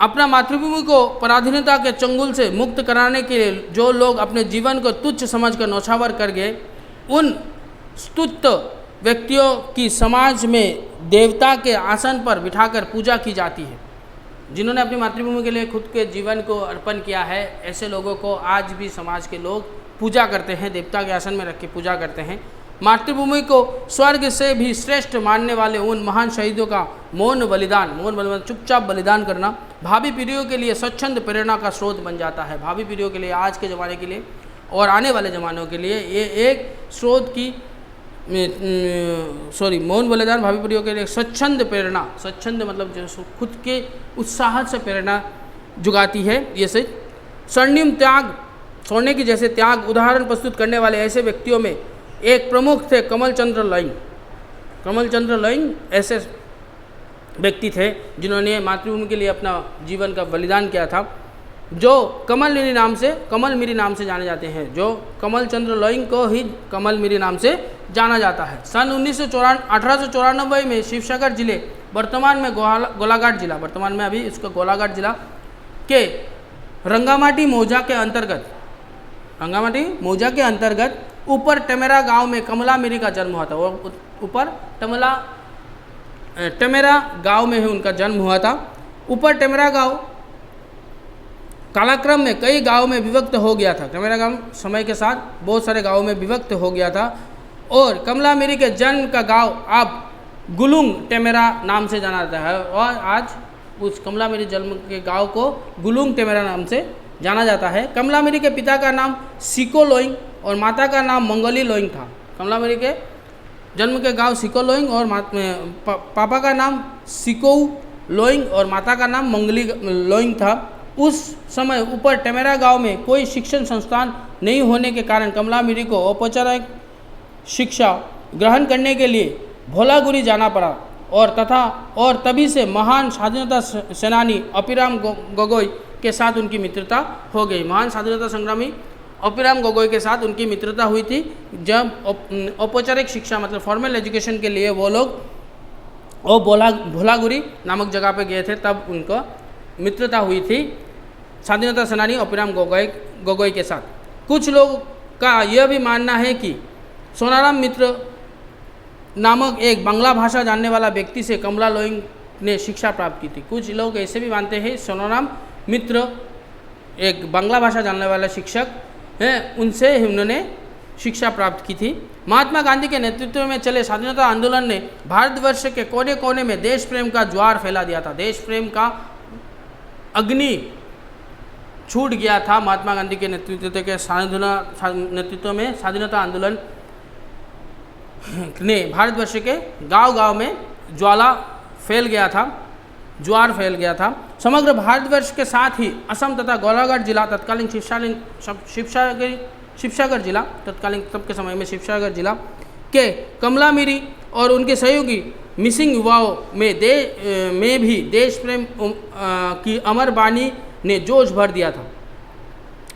अपना मातृभूमि को पराधीनता के चंगुल से मुक्त कराने के लिए जो लोग अपने जीवन को तुच्छ समझकर नौछावर कर गए, उन स्तुत व्यक्तियों की समाज में देवता के आसन पर बिठाकर पूजा की जाती है। जिन्होंने अपनी मातृभूमि के लिए खुद के जीवन को अर्पण किया है, ऐसे लोगों को आज भी समाज के लोग पूजा करते हैं, देवता के आसन में रख के पूजा करते हैं। मातृभूमि को स्वर्ग से भी श्रेष्ठ मानने वाले उन महान शहीदों का मौन बलिदान चुपचाप बलिदान करना भावी पीढ़ियों के लिए स्वच्छंद प्रेरणा का स्रोत बन जाता है। भावी पीढ़ियों के लिए, आज के ज़माने के लिए और आने वाले ज़मानों के लिए ये एक स्रोत की मौन बलिदान भावी पीढ़ियों के लिए स्वच्छंद प्रेरणा, स्वच्छंद मतलब जो खुद के उत्साह से प्रेरणा जुगाती है। ये से स्वर्णिम त्याग, सोने की जैसे त्याग उदाहरण प्रस्तुत करने वाले ऐसे व्यक्तियों में एक प्रमुख थे कमलचंद्र लॉइंग ऐसे व्यक्ति थे जिन्होंने मातृभूमि के लिए अपना जीवन का बलिदान किया था, जो कमल मिरी नाम से जाने जाते हैं। जो कमलचंद्र लॉइंग को ही कमल मिरी नाम से जाना जाता है। सन 1894 में शिवसागर जिले, वर्तमान में गोलाघाट जिला, वर्तमान में अभी इसको गोलाघाट जिला के रंगामाटी मौजा के अंतर्गत ऊपर टेमेरा गांव में कमला मिरी का जन्म हुआ था। वो ऊपर टेमेरा गांव में ही उनका जन्म हुआ था। ऊपर टेमेरा गांव कालक्रम में कई गांवों में विभक्त हो गया था। टेमेरा गांव समय के साथ बहुत सारे गांवों में विभक्त हो गया था और कमला मिरी के जन्म का गांव अब गुलुंग टेमेरा नाम से जाना जाता है और आज उस कमला मिरी जन्म के गांव को गुलुंग टेमेरा नाम से जाना जाता है। कमला मिरी के पिता का नाम सिको लोइंग और माता का नाम मंगली लोइंग था। कमला मिरी के जन्म के गांव सिको लोइंग और पापा का नाम सिको लोइंग और माता का नाम मंगली लोइंग था। उस समय ऊपर टेमेरा गांव में कोई शिक्षण संस्थान नहीं होने के कारण कमला मिरी को औपचारिक शिक्षा ग्रहण करने के लिए भोलागुरी जाना पड़ा और तभी से महान स्वाधीनता सेनानी अपीराम गोगोई के साथ उनकी मित्रता हो गई। महान स्वाधीनता संग्रामी अपीराम गोगोई के साथ उनकी मित्रता हुई थी। जब औपचारिक शिक्षा मतलब फॉर्मल एजुकेशन के लिए वो लोग भोलागुरी नामक जगह पे गए थे, तब उनको मित्रता हुई थी स्वाधीनता सेनानी अपीराम गोगोई के साथ। कुछ लोग का यह भी मानना है कि सोनाराम मित्र नामक एक बांग्ला भाषा जानने वाला व्यक्ति से कमला लोइंग ने शिक्षा प्राप्त की थी। कुछ लोग ऐसे भी मानते हैं सोनाराम मित्र एक बांग्ला भाषा जानने वाला शिक्षक हैं, उनसे उन्होंने शिक्षा प्राप्त की थी। महात्मा गांधी के नेतृत्व में चले स्वाधीनता आंदोलन ने भारतवर्ष के कोने कोने में देश प्रेम का ज्वार फैला दिया था। देश प्रेम का अग्नि छूट गया था महात्मा गांधी के नेतृत्व में स्वाधीनता आंदोलन ने भारतवर्ष के गांव-गांव में ज्वार फैल गया था। समग्र भारतवर्ष के साथ ही असम तथा गोलाघाट जिला तत्कालीन शिवसागर जिला तत्कालीन तब के समय में शिवसागर जिला के कमला मिरी और उनके सहयोगी मिसिंग युवाओं में भी देश प्रेम की अमर बानी ने जोश भर दिया था।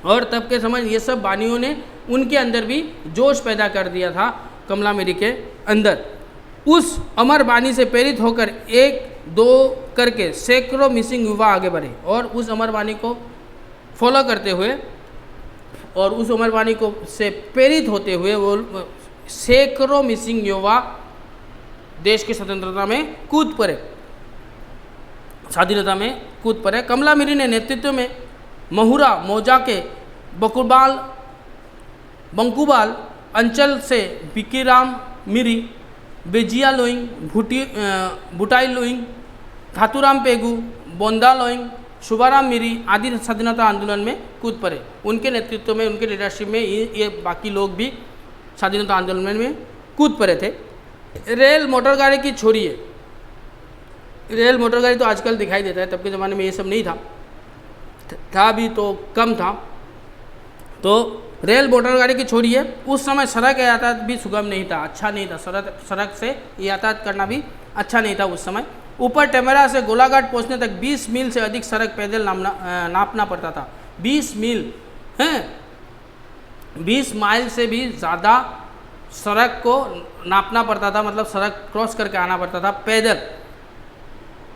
और तब के समय ये सब बानियों ने उनके अंदर भी जोश पैदा कर दिया था। कमला मिरी के अंदर उस अमर बानी से प्रेरित होकर एक दो करके सैकड़ों मिसिंग युवा आगे बढ़े और उस अमर बानी को फॉलो करते हुए और उस अमर बानी को से प्रेरित होते हुए वो सैकड़ों मिसिंग युवा देश की स्वतंत्रता में कूद पड़े। कमला मिरी ने नेतृत्व में महुरा मौजा के बंकुबाल अंचल से बिकीराम मिरी, बेजिया लोइंग, भुटाई लोइंग, धातुराम पेगू, बोंदा लोइंग, शुभाराम मिरी आदि स्वाधीनता आंदोलन में कूद पड़े। उनके नेतृत्व में, उनके लीडरशिप में ये बाकी लोग भी स्वाधीनता आंदोलन में कूद पड़े थे। रेल मोटरगाड़ी की छोड़िए, रेल मोटरगाड़ी तो आजकल दिखाई देता है, तब के ज़माने में ये सब नहीं था भी तो कम था। तो रेल मोटरगाड़ी की छोड़िए, उस समय सड़क यातायात भी सुगम नहीं था, अच्छा नहीं था। सड़क से यातायात करना भी अच्छा नहीं था उस समय। ऊपर टेमेरा से गोलाघाट पहुंचने तक 20 मील से अधिक सड़क पैदल नापना पड़ता था। 20 मील हैं, 20 माइल से भी ज़्यादा सड़क को नापना पड़ता था, मतलब सड़क क्रॉस करके आना पड़ता था पैदल।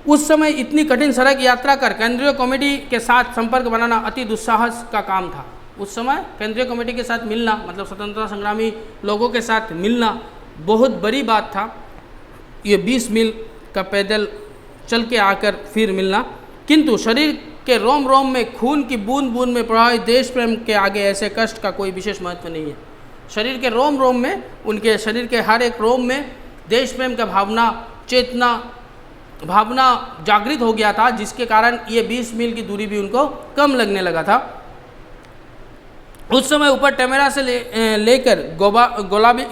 उस समय इतनी कठिन सड़क यात्रा कर केंद्रीय कमेटी के साथ संपर्क बनाना अति दुस्साहस का काम था। उस समय केंद्रीय कमेटी के साथ मिलना, मतलब स्वतंत्रता संग्रामी लोगों के साथ मिलना बहुत बड़ी बात था। ये 20 मील का पैदल चल के आकर फिर मिलना, किंतु शरीर के रोम रोम में खून की बूंद बूंद में प्रवाहित देश प्रेम के आगे ऐसे कष्ट का कोई विशेष महत्व नहीं है। शरीर के रोम रोम में, उनके शरीर के हर एक रोम में देश प्रेम का भावना जागृत हो गया था, जिसके कारण ये 20 मील की दूरी भी उनको कम लगने लगा था। उस समय ऊपर टेमेरा से लेकर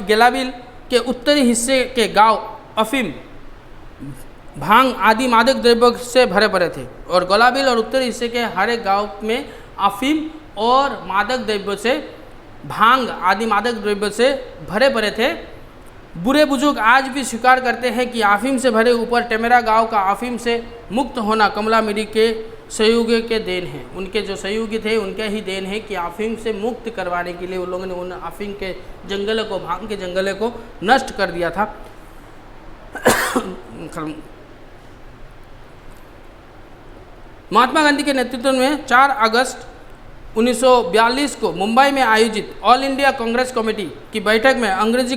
गेलाबिल के उत्तरी हिस्से के गांव अफीम, भांग आदि मादक द्रव्यों से भरे पड़े थे और गोलाबिल और उत्तरी हिस्से के हर एक गांव में अफीम और मादक द्रव्यों से, भांग आदि मादक द्रव्यों से भरे पड़े थे। बुरे बुजुर्ग आज भी स्वीकार करते हैं कि अफीम से भरे ऊपर टेमेरा गांव का अफीम से मुक्त होना कमला मिरी के सहयोगी के देन है। उनके जो सहयोगी थे उनके ही देन है कि अफीम से मुक्त करवाने के लिए उन लोगों ने उन अफीम के जंगलों को, भांग के जंगलों को नष्ट कर दिया था। महात्मा गांधी के नेतृत्व में 4 अगस्त 1942 को मुंबई में आयोजित ऑल इंडिया कांग्रेस कमेटी की बैठक में अंग्रेजों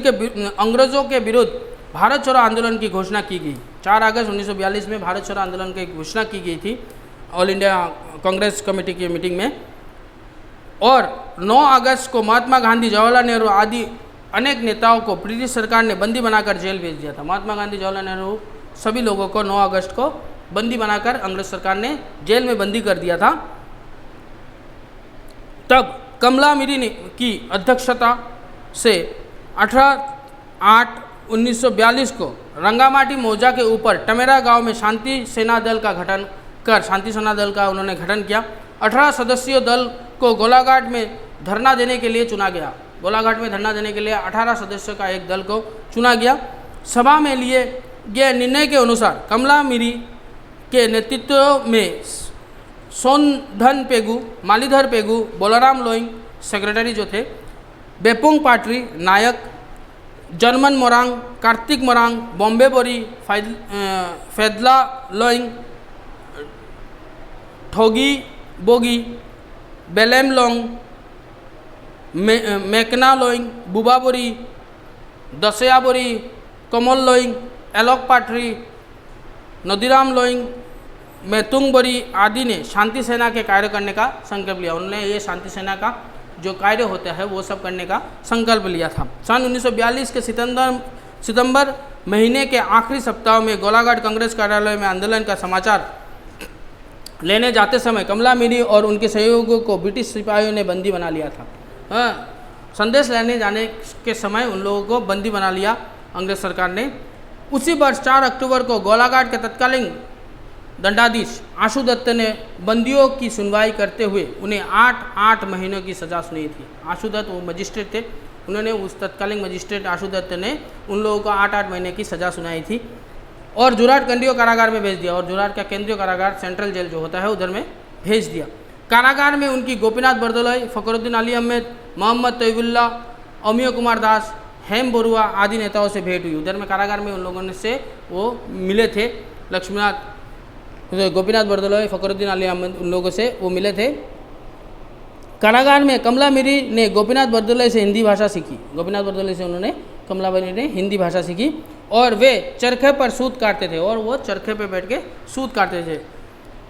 के विरुद्ध भारत छोड़ो आंदोलन की घोषणा की गई। 4 अगस्त 1942 में भारत छोड़ो आंदोलन की घोषणा की गई थी ऑल इंडिया कांग्रेस कमेटी की मीटिंग में। और 9 अगस्त को महात्मा गांधी, जवाहरलाल नेहरू आदि अनेक नेताओं को ब्रिटिश सरकार ने बंदी बनाकर जेल भेज दिया था। महात्मा गांधी, जवाहरलाल नेहरू सभी लोगों को 9 अगस्त को बंदी बनाकर अंग्रेज सरकार ने जेल में बंदी कर दिया था। तब कमला मिरी ने की अध्यक्षता से 18/8/1942 को रंगामाटी मौजा के ऊपर टमेरा गांव में शांति सेना दल का गठन कर उन्होंने गठन किया। 18 सदस्यीय दल को गोलाघाट में धरना देने के लिए चुना गया। गोलाघाट में धरना देने के लिए 18 सदस्यों का एक दल को चुना गया। सभा में लिए गए निर्णय के अनुसार कमला मिरी के नेतृत्व में सोनधन पेगू, मालीधर पेगू, बोलाराम लोइंग सेक्रेटरी जो थे, बेपुंग पाटरी नायक, जर्मन मोरांग, कार्तिक मोरांग, बॉम्बे बोरी, फैदला लोइंग, ठोगी बोगी, बेलेम लोंग, मेकना लोइंग, बुबा बोरी, दसया बोरी, कमल लोइंग, एलोकपा ट्री, नदीराम लोइंग, मेतुंगबरी आदि ने शांति सेना के कार्य करने का संकल्प लिया। उन्होंने ये शांति सेना का जो कार्य होता है वो सब करने का संकल्प लिया था। सन 1942 के सितंबर महीने के आखिरी सप्ताह में गोलाघाट कांग्रेस कार्यालय में आंदोलन का समाचार लेने जाते समय कमला मीरी और उनके सहयोगियों को ब्रिटिश सिपाहियों ने बंदी बना लिया था। संदेश लेने जाने के समय उन लोगों को बंदी बना लिया अंग्रेज सरकार ने। उसी वर्ष 4 अक्टूबर को गोलाघाट के तत्कालीन दंडाधीश आशु दत्त ने बंदियों की सुनवाई करते हुए उन्हें 8 महीनों की सज़ा सुनाई थी। आशु दत्त वो मजिस्ट्रेट थे, उन्होंने उस तत्कालीन मजिस्ट्रेट आशु दत्त ने उन लोगों को 8 महीने की सज़ा सुनाई थी और जोरहाट केंद्रीय कारागार में भेज दिया। और जोरहाट का केंद्रीय कारागार सेंट्रल जेल जो होता है उधर में भेज दिया। कारागार में उनकी गोपीनाथ बरदलोई, फखरुद्दीन अली अहमद, मोहम्मद तैयबुल्ला, अमिय कुमार दास, हेम बरुआ आदि नेताओं से भेंट हुई। उधर में कारागार में उन लोगों से वो मिले थे। लक्ष्मीनाथ, गोपीनाथ बरदलोई, फखरुद्दीन अली अहमद, उन लोगों से वो मिले थे। कारागार में कमला मीरी ने गोपीनाथ बरदलोई से हिंदी भाषा सीखी। गोपीनाथ बरदलोई से उन्होंने, कमला मीरी ने हिंदी भाषा सीखी और वे चरखे पर सूत काटते थे और वो चरखे पर बैठ के सूत काटते थे।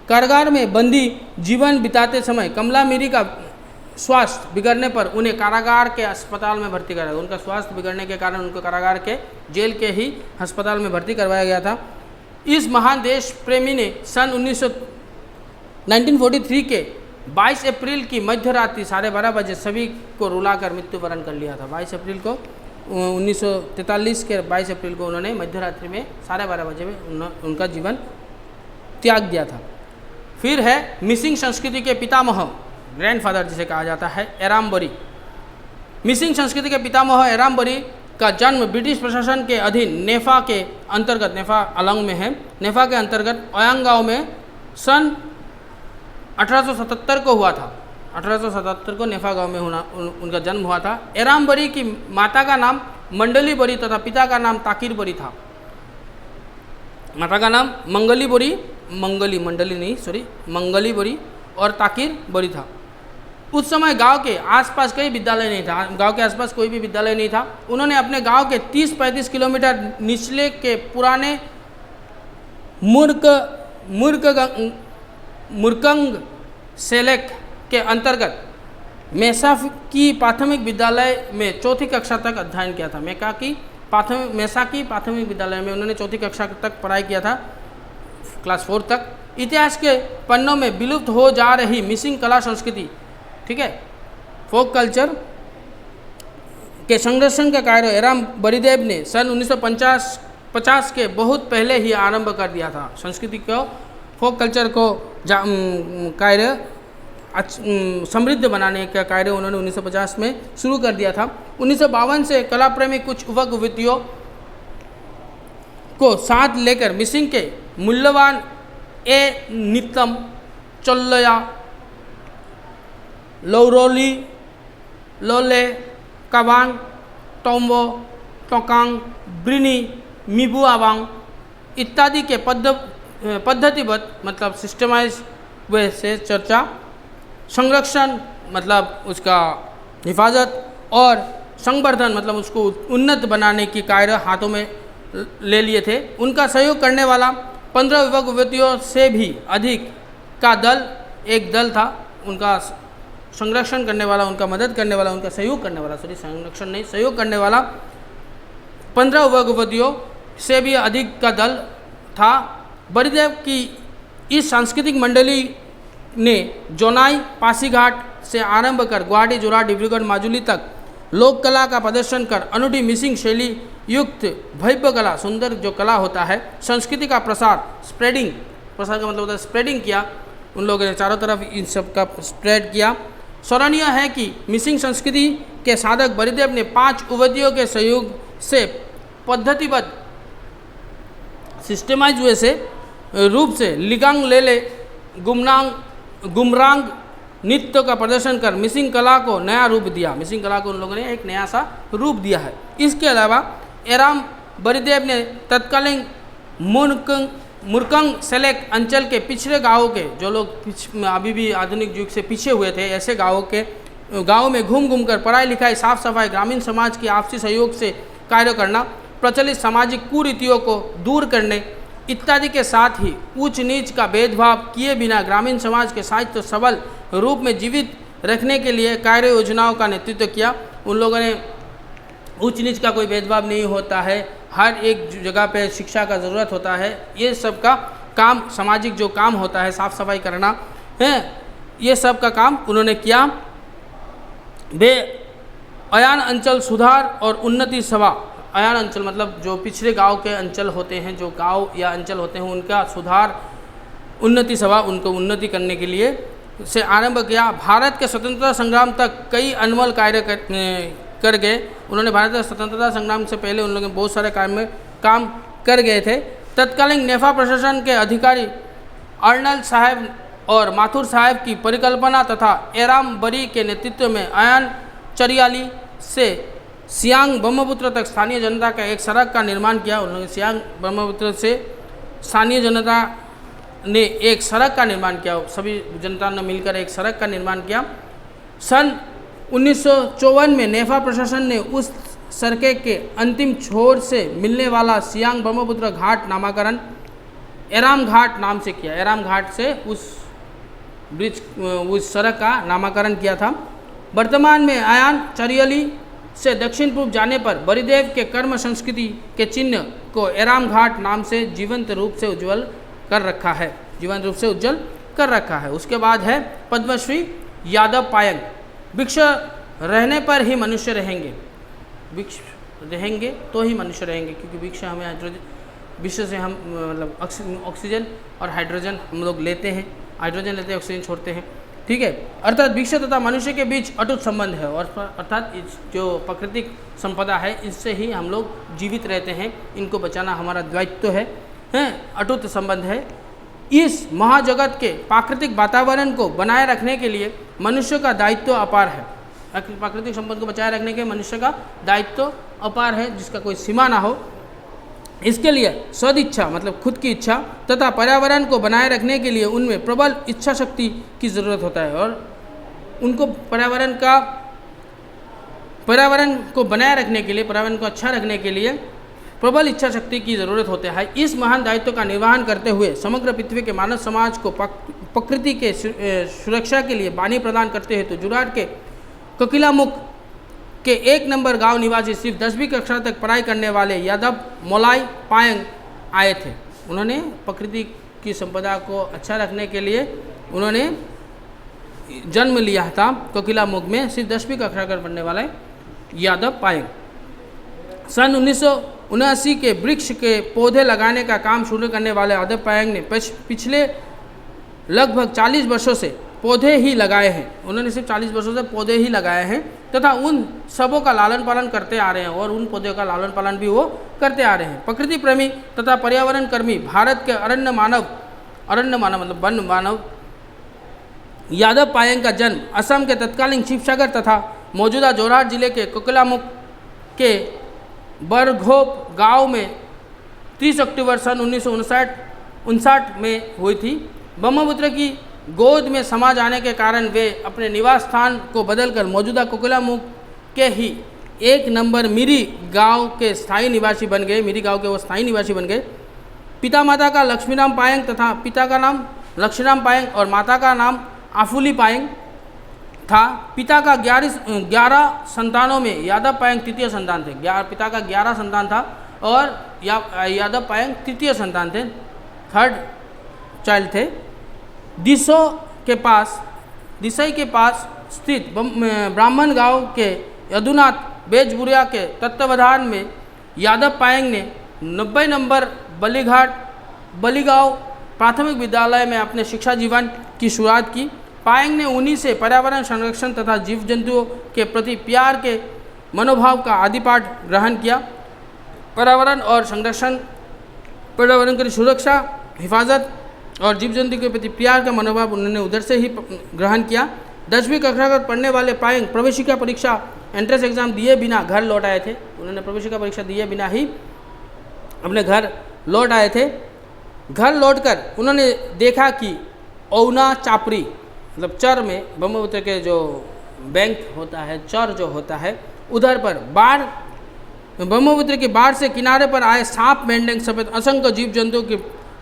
कारागार में बंदी जीवन बिताते समय कमला मीरी का स्वास्थ्य बिगड़ने पर उन्हें कारागार के अस्पताल में भर्ती कराया। उनका स्वास्थ्य बिगड़ने के कारण उनको कारागार के जेल के ही अस्पताल में भर्ती करवाया गया था। इस महान देश प्रेमी ने सन 1943 के 22 अप्रैल की मध्य रात्रि 12:30 बजे सभी को रुलाकर मृत्युवरण कर लिया था। 22 अप्रैल को 1943 के 22 अप्रैल को उन्होंने मध्य रात्रि में 12:30 बजे में उनका जीवन त्याग दिया था। फिर है मिसिंग संस्कृति के पितामह, ग्रैंडफादर जिसे कहा जाता है, एरामबरी। मिसिंग संस्कृति के पितामह एरामबरी का जन्म ब्रिटिश प्रशासन के अधीन नेफा के अंतर्गत, नेफा अलंग में है, नेफा के अंतर्गत ओयांग गांव में सन 1877 को हुआ था। 1877 को नेफा गांव में उनका जन्म हुआ था। एरामबरी की माता का नाम मंडली बरी तथा पिता का नाम ताकिर बरी था। माता का नाम मंगली बरी और ताकिर बरी था। उस समय गांव के आसपास कई विद्यालय नहीं था, गांव के आसपास कोई भी विद्यालय नहीं था। उन्होंने अपने गांव के 30-35 किलोमीटर निचले के पुराने मुरकंग सेलेक के अंतर्गत मेसा की प्राथमिक विद्यालय में 4ठी कक्षा तक अध्ययन किया था। मेसा की प्राथमिक विद्यालय में उन्होंने 4ठी कक्षा तक पढ़ाई किया था, क्लास 4 तक। इतिहास के पन्नों में विलुप्त हो जा रही मिसिंग कला संस्कृति, ठीक है, फोक कल्चर के संरक्षण का कार्य एराम बरीदेव ने सन 1950 के बहुत पहले ही आरंभ कर दिया था। संस्कृति को, फोक कल्चर को कार्य समृद्ध बनाने का कार्य उन्होंने 1950 में शुरू कर दिया था। 1952 से कला प्रेमी कुछ युवक युवतियों को साथ लेकर मिसिंग के मूल्यवान नित्यम, चोल्लया, लौरोली, लोले, काबांग, टोम्बो, टोकांग, ब्रिनी, मिबुआवांग इत्यादि के पद्धतिबद्ध मतलब सिस्टमाइज वे से चर्चा, संरक्षण मतलब उसका हिफाजत और संवर्धन मतलब उसको उन्नत बनाने की कार्य हाथों में ले लिए थे। उनका सहयोग करने वाला 15 युवक युवतियों से भी अधिक का एक दल था। उनका संरक्षण करने वाला, उनका मदद करने वाला, उनका सहयोग करने वाला, संरक्षण नहीं, सहयोग करने वाला 15 युवक युवतियों से भी अधिक का दल था। बरीदेव की इस सांस्कृतिक मंडली ने जोनाई पासीघाट से आरंभ कर गुवाहाटी, जोरहाट, डिब्रूगढ़, माजुली तक लोक कला का प्रदर्शन कर अनूठी मिसिंग शैली युक्त भव्य कला, सुंदर जो कला होता है, संस्कृति का प्रसार का मतलब होता है स्प्रेडिंग किया। उन लोगों ने चारों तरफ इन सब का स्प्रेड किया। सराहनीय है कि मिसिंग संस्कृति के साधक बरीदेव ने 5 युवतियों के सहयोग से पद्धतिबद्ध सिस्टमाइज हुए से रूप से लिगांग लेले गुमरांग नृत्य का प्रदर्शन कर मिसिंग कला को नया रूप दिया। मिसिंग कला को उन लोगों ने एक नया सा रूप दिया है। इसके अलावा एराम बरीदेव ने तत्कालीन मुरकंग सेलेक अंचल के पिछड़े गांवों के, जो लोग अभी भी आधुनिक युग से पीछे हुए थे, ऐसे गाँव में घूम कर पढ़ाई लिखाई, साफ सफाई, ग्रामीण समाज की आपसी सहयोग से कार्य करना, प्रचलित सामाजिक कुरीतियों को दूर करने इत्यादि के साथ ही ऊंच नीच का भेदभाव किए बिना ग्रामीण समाज के साहित्य सबल रूप में जीवित रखने के लिए कार्य योजनाओं का नेतृत्व किया। उन लोगों ने ऊंच नीच का कोई भेदभाव नहीं होता है, हर एक जगह पे शिक्षा का ज़रूरत होता है, ये सब का काम, सामाजिक जो काम होता है, साफ सफाई करना है, ये सब का काम उन्होंने किया। वे अयान अंचल सुधार और उन्नति सभा, अयान अंचल मतलब जो पिछड़े गांव के अंचल होते हैं, जो गांव या अंचल होते हैं, उनका सुधार, उन्नति सभा, उनको उन्नति करने के लिए से आरंभ किया। भारत के स्वतंत्रता संग्राम तक कई अनमोल कार्य कर गए। उन्होंने भारत के स्वतंत्रता संग्राम से पहले उन लोगों ने बहुत सारे काम कर गए थे। तत्कालीन नेफा प्रशासन के अधिकारी अर्नल साहब और माथुर साहब की परिकल्पना तथा एराम बरी के नेतृत्व में अयान चरियाली से सियांग ब्रह्मपुत्र तक स्थानीय जनता का एक सड़क का निर्माण किया। उन्होंने सियांग ब्रह्मपुत्र से स्थानीय जनता ने एक सड़क का निर्माण किया, सभी जनता ने मिलकर एक सड़क का निर्माण किया। सन 1954 में नेफा प्रशासन ने उस सड़क के अंतिम छोर से मिलने वाला सियांग ब्रह्मपुत्र घाट नामकरण एराम घाट नाम से किया। एराम घाट से उस सड़क का नामकरण किया था। वर्तमान में अयान चरियाली से दक्षिण पूर्व जाने पर बरिदेव के कर्म संस्कृति के चिन्ह को एराम घाट नाम से जीवंत रूप से उज्जवल कर रखा है, जीवंत रूप से उज्जवल कर रखा है। उसके बाद है पद्मश्री यादव पायंग। वृक्ष रहने पर ही मनुष्य रहेंगे, वृक्ष रहेंगे तो ही मनुष्य रहेंगे, क्योंकि वृक्ष हमें हाइड्रोजन, विश्व से हम मतलब ऑक्सीजन और हाइड्रोजन हम लोग लेते हैं, हाइड्रोजन लेते हैं, ऑक्सीजन छोड़ते हैं, ठीक है। अर्थात वृक्ष तथा मनुष्य के बीच अटूट संबंध है, और अर्थात जो प्राकृतिक संपदा है इससे ही हम लोग जीवित रहते हैं, इनको बचाना हमारा दायित्व है, अटूट संबंध है। इस महाजगत के प्राकृतिक वातावरण को बनाए रखने के लिए मनुष्य का दायित्व अपार है। प्राकृतिक संपद को बचाए रखने के मनुष्य का दायित्व अपार है, जिसका कोई सीमा ना हो। इसके लिए सदिच्छा मतलब खुद की इच्छा तथा पर्यावरण को बनाए रखने के लिए उनमें प्रबल इच्छा शक्ति की ज़रूरत होता है, और उनको पर्यावरण को बनाए रखने के लिए, पर्यावरण को अच्छा रखने के लिए प्रबल इच्छा शक्ति की ज़रूरत होती है। इस महान दायित्व का निर्वहन करते हुए समग्र पृथ्वी के मानव समाज को प्रकृति के सुरक्षा के लिए वाणी प्रदान करते हैं। तो जुराट के कोकिलामुख के 1 नंबर गांव निवासी सिर्फ 10वीं कक्षा तक पढ़ाई करने वाले यादव मोलाई पायंग आए थे। उन्होंने प्रकृति की संपदा को अच्छा रखने के लिए उन्होंने जन्म लिया था। कोकिलामुख में सिर्फ 10वीं कक्षा कर पढ़ने वाले यादव पायंग सन 1979 के वृक्ष के पौधे लगाने का काम शुरू करने वाले यादव पायंग ने पिछले लगभग 40 वर्षों से पौधे ही लगाए हैं। उन्होंने सिर्फ 40 वर्षों से पौधे ही लगाए हैं तथा उन सबों का लालन पालन करते आ रहे हैं, और उन पौधों का लालन पालन भी वो करते आ रहे हैं। प्रकृति प्रेमी तथा पर्यावरण कर्मी भारत के अरण्य मानव मतलब वन मानव यादव पायंग का जन्म असम के तत्कालीन शिवसागर तथा मौजूदा जोरहाट जिले के कोकिलामुख के बरघोप गांव में 30 अक्टूबर सन 1959 में हुई थी। ब्रह्मपुत्र की गोद में समा जाने के कारण वे अपने निवास स्थान को बदलकर मौजूदा कोकिलामुख के ही 1 नंबर मिरी गांव के स्थायी निवासी बन गए। मिरी गांव के वो स्थायी निवासी बन गए। पिता माता का लक्ष्मीराम पायंग तथा पिता का नाम लक्ष्मीराम पायंग और माता का नाम आफुली पायंग था। पिता का 11 संतानों में यादव पायंग तृतीय संतान थे। पिता का 11 संतान था और यादव पायंग तृतीय संतान थे, थर्ड चाइल्ड थे। दिसई के पास स्थित ब्राह्मण गांव के यदुनाथ बेजबुरिया के तत्वावधान में यादव पायंग ने 90 नंबर बलीगांव प्राथमिक विद्यालय में अपने शिक्षा जीवन की शुरुआत की। पायंग ने उन्हीं से पर्यावरण संरक्षण तथा जीव जंतुओं के प्रति प्यार के मनोभाव का आदि पाठ ग्रहण किया। पर्यावरण और संरक्षण, पर्यावरण की सुरक्षा, हिफाजत और जीव जंतु के प्रति प्यार का मनोभाव उन्होंने उधर से ही ग्रहण किया। 10वीं कक्षा कर पढ़ने वाले पायंग प्रवेशिका परीक्षा एंट्रेंस एग्जाम दिए बिना घर लौट आए थे। उन्होंने प्रवेशिका परीक्षा दिए बिना ही अपने घर लौट आए थे। घर लौटकर उन्होंने देखा कि औना चापरी मतलब चर में ब्रह्मपुत्र के जो बैंक होता है, चर जो होता है, उधर पर बाढ़ ब्रह्मपुत्र की बाढ़ से किनारे पर आए सांप, मेंढक समेत असंख्य जीव जंतु की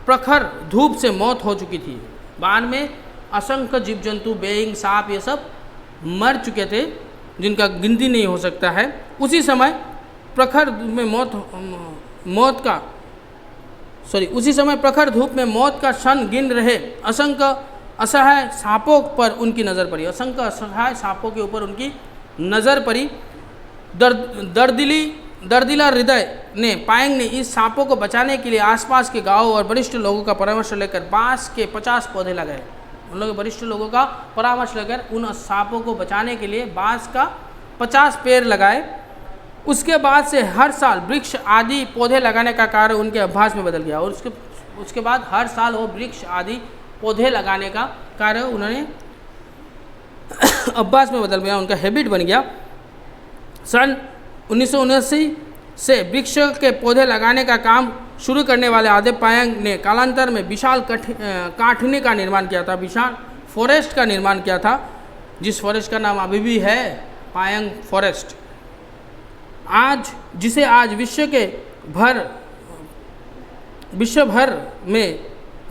प्रखर धूप से मौत हो चुकी थी। बाढ़ में असंख्य जीव जंतु, बेंग, सांप ये सब मर चुके थे, जिनका गिनती नहीं हो सकता है। उसी समय प्रखर धूप में मौत का क्षण गिन रहे असंख्य असहाय सांपों पर उनकी नज़र पड़ी। असंख्य असहाय सांपों के ऊपर उनकी नज़र पड़ी। दर्दिला हृदय ने पायंग ने इस सांपों को बचाने के लिए आसपास के गांवों और वरिष्ठ लोगों का परामर्श लेकर बांस के 50 पौधे लगाए। उन लोग वरिष्ठ लोगों का परामर्श लेकर उन सांपों को बचाने के लिए बांस का 50 पेड़ लगाए। उसके बाद से हर साल वृक्ष आदि पौधे लगाने का कार्य उनके अभ्यास में बदल गया और उसके बाद हर साल वो वृक्ष आदि पौधे लगाने का कार्य उन्होंने अभ्यास में बदल गया, उनका हैबिट बन गया। सन 1979 से वृक्ष के पौधे लगाने का काम शुरू करने वाले आदे पायंग ने कालांतर में विशाल काठनी का निर्माण किया था, विशाल फॉरेस्ट का निर्माण किया था, जिस फॉरेस्ट का नाम अभी भी है पायंग फॉरेस्ट। जिसे आज विश्व भर में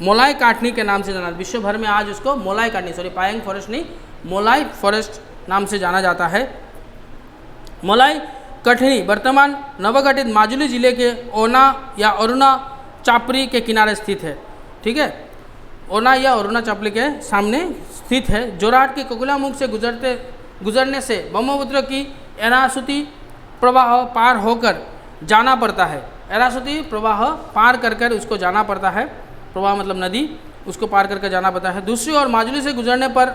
मोलाई काटनी के नाम से जाना, विश्व भर में आज उसको मोलाई काटनी, पायंग फॉरेस्ट नहीं, मोलाई फॉरेस्ट नाम से जाना जाता है। मोलाई कठनी वर्तमान नवगठित माजुली जिले के ओना या अरुणा चापरी के किनारे स्थित है। ठीक है, ओना या अरुणा चापरी के सामने स्थित है। जोरहाट के कोकुलामुख से गुजरने से ब्रह्मपुत्र की एरासुती प्रवाह पार होकर जाना पड़ता है। एरासुती प्रवाह पार कर उसको जाना पड़ता है, प्रवाह मतलब नदी, उसको पार करके जाना पड़ता है। दूसरी ओर माजुली से गुजरने पर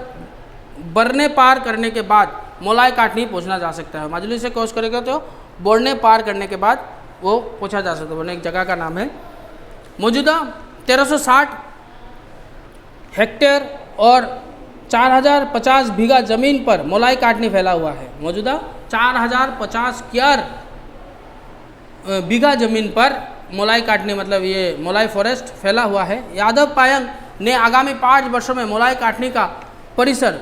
बरने पार करने के बाद मोलाई काटनी पहुंचना जा सकता है। माजुली से क्रॉस करेगा तो बोरने पार करने के बाद वो पहुंचा जा सकता है। बोरने एक जगह का नाम है। मौजूदा 1360 हेक्टेयर और 4050 बीघा जमीन पर मोलाई काटनी फैला हुआ है। मौजूदा 4050 क्यार बीघा जमीन पर मोलाई काटनी मतलब ये मोलाई फॉरेस्ट फैला हुआ है। यादव पायंग ने आगामी 5 वर्षों में मोलाई काटनी का परिसर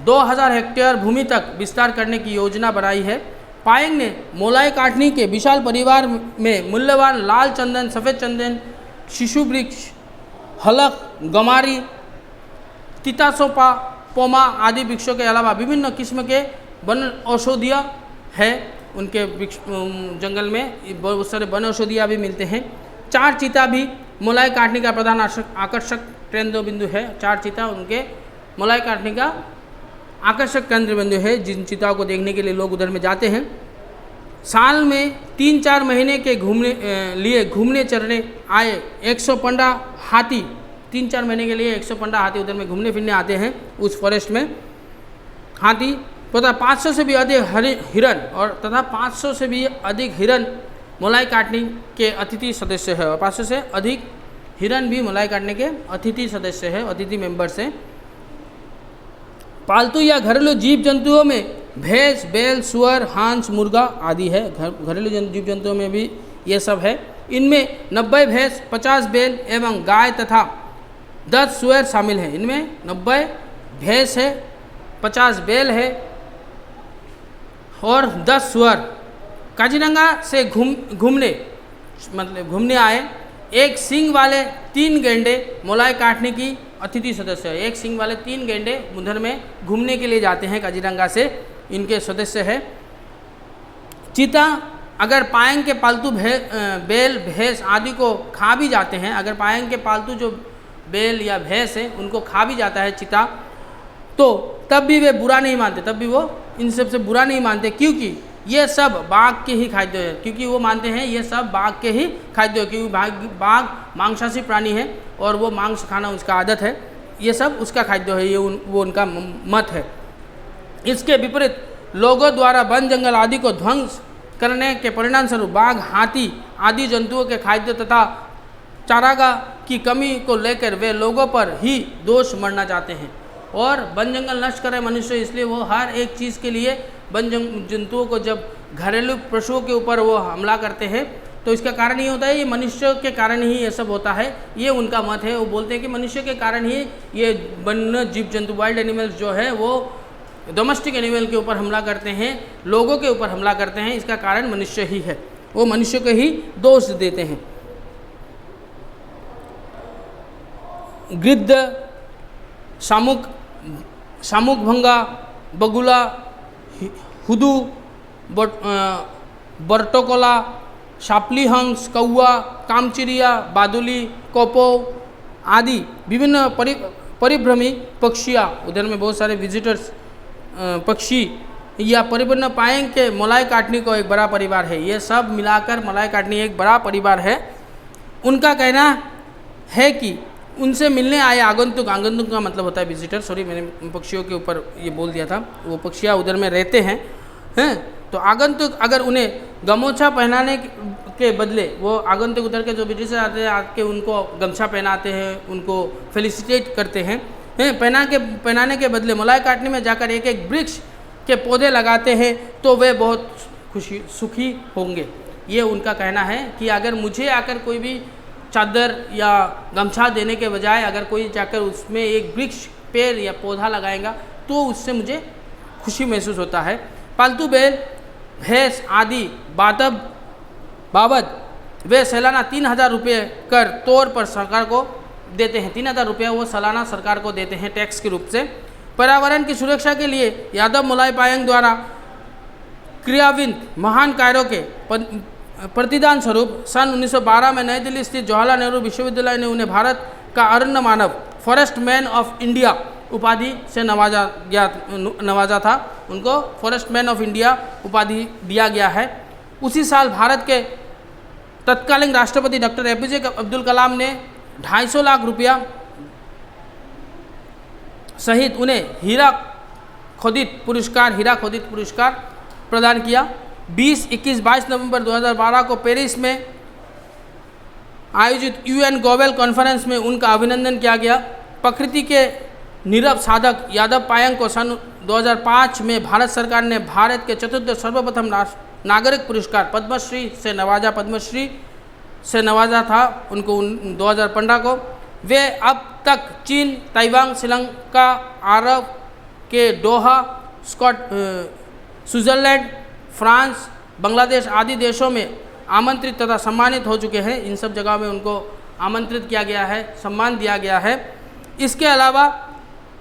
2000 हेक्टेयर भूमि तक विस्तार करने की योजना बनाई है। पायंग ने मोलाई काटनी के विशाल परिवार में मूल्यवान लाल चंदन, सफ़ेद चंदन, शिशु वृक्ष, हलक, गमारी, तितासोपा, पोमा आदि वृक्षों के अलावा विभिन्न किस्म के वन औषधिय है। उनके वृक्ष जंगल में बहुत सारे वन औषधियाँ भी मिलते हैं। 4 चीता भी मोलाई काटनी का प्रधान आकर्षक केंद्र बिंदु है। 4 चीता उनके मोलाई काटनी का आकर्षक केंद्र बिंदु है, जिन चीताओं को देखने के लिए लोग उधर में जाते हैं। साल में 3-4 महीने के घूमने चरने आए 115 हाथी, 3-4 महीने के लिए 115 हाथी उधर में घूमने फिरने आते हैं उस फॉरेस्ट में। हाथी तथा 500 से भी अधिक हिरन और तथा 500 से भी अधिक हिरन मोलाई काटनी के अतिथि सदस्य है और 500 से अधिक हिरन भी मोलाई काटने के अतिथि सदस्य है, अतिथि मेंबर्स हैं। पालतू या घरेलू जीव जंतुओं में भैंस, बैल, सुअर, हांस, मुर्गा आदि है। घरेलू जीव जंतुओं में भी ये सब है। इनमें 90 भैंस, 50 बैल एवं गाय तथा 10 सुअर शामिल हैं। इनमें 90 भैंस है, 50 बैल है और 10 सुअर। काजीरंगा से घूमने आए एक सींग वाले 3 गैंडे मोलाई काटनी की अतिथि सदस्य है। एक सींग वाले 3 गैंडे उधर में घूमने के लिए जाते हैं काजीरंगा से, इनके सदस्य है। चीता अगर पायंग के पालतू बैल, भैंस आदि को खा भी जाते हैं, अगर पायंग के पालतू जो बैल या भैंस है उनको खा भी जाता है चीता, तो तब भी वे बुरा नहीं मानते, तब भी वो इन सब से बुरा नहीं मानते, क्योंकि ये सब बाघ के ही खाद्य है। क्योंकि वो मानते हैं ये सब बाघ के ही खाद्य है, क्योंकि बाघ मांसाहारी प्राणी है और वो मांस खाना उसका आदत है, ये सब उसका खाद्य है, ये वो उनका मत है। इसके विपरीत लोगों द्वारा वन जंगल आदि को ध्वंस करने के परिणाम स्वरूप बाघ, हाथी आदि जंतुओं के खाद्य तथा चारागाह की कमी को लेकर वे लोगों पर ही दोष मढ़ना चाहते हैं और वन जंगल नष्ट करे मनुष्य, इसलिए वो हर एक चीज़ के लिए वन जंतुओं को, जब घरेलू पशुओं के ऊपर वो हमला करते हैं तो इसका कारण ये होता है, ये मनुष्य के कारण ही ये सब होता है, ये उनका मत है। वो बोलते हैं कि मनुष्य के कारण ही ये वन्य जीव जंतु, वाइल्ड एनिमल्स जो है वो डोमेस्टिक एनिमल के ऊपर हमला करते हैं, लोगों के ऊपर हमला करते हैं, इसका कारण मनुष्य ही है, वो मनुष्य को ही दोष देते हैं। गिद्ध, शामुक भंगा, बगुला, हुदू, बर्टोकोला, शापली हंस, कौआ, कामचिड़िया, बादुली, कोपो आदि विभिन्न परिभ्रमी पक्षियाँ, उधर में बहुत सारे विजिटर्स पक्षी या परिपूर्ण पाएंगे कि मलाई काटनी को एक बड़ा परिवार है। ये सब मिलाकर मलाई काटनी एक बड़ा परिवार है। उनका कहना है कि उनसे मिलने आए आगंतुक, आगंतुक का मतलब होता है विजिटर, सॉरी मैंने पक्षियों के ऊपर ये बोल दिया था, वो पक्षियाँ उधर में रहते हैं तो आगंतुक अगर उन्हें गमोछा पहनाने के बदले, वो आगंतुक उधर के जो विजिटर आते हैं आके उनको गमछा पहनाते हैं, उनको फेलिसिटेट करते हैं, पहनाने के बदले मलाई काटने में जाकर एक एक वृक्ष के पौधे लगाते हैं तो वे बहुत सुखी होंगे। ये उनका कहना है कि अगर मुझे आकर कोई भी चादर या गमछा देने के बजाय अगर कोई जाकर उसमें एक वृक्ष, पेड़ या पौधा लगाएगा तो उससे मुझे खुशी महसूस होता है। पालतू बैल, भैंस आदि बाबत वे सालाना 3,000 रुपये कर तौर पर सरकार को देते हैं। 3,000 रुपये वो सालाना सरकार को देते हैं टैक्स के रूप से। पर्यावरण की सुरक्षा के लिए यादव मोलाई पायंग द्वारा क्रियान्वित महान कार्यों के प्रतिदान स्वरूप सन 1912 में नई दिल्ली स्थित जवाहरलाल नेहरू विश्वविद्यालय ने उन्हें भारत का अरण्य मानव, फॉरेस्ट मैन ऑफ इंडिया उपाधि से नवाजा था। उनको फॉरेस्ट मैन ऑफ इंडिया उपाधि दिया गया है। उसी साल भारत के तत्कालीन राष्ट्रपति डॉक्टर APJ अब्दुल कलाम ने 250 लाख रुपया सहित उन्हें हीरा खोदित पुरस्कार प्रदान किया। 22 नवंबर 2012 को पेरिस में आयोजित UN ग्लोबल कॉन्फ्रेंस में उनका अभिनंदन किया गया। प्रकृति के नीरव साधक यादव पायंग को सन 2005 में भारत सरकार ने भारत के चतुर्थ सर्वप्रथम नागरिक पुरस्कार पद्मश्री से नवाजा था उनको 2015 को। वे अब तक चीन, ताइवान, श्रीलंका, अरब के दोहा, स्विट्जरलैंड, फ्रांस, बांग्लादेश आदि देशों में आमंत्रित तथा सम्मानित हो चुके हैं। इन सब जगह में उनको आमंत्रित किया गया है, सम्मान दिया गया है। इसके अलावा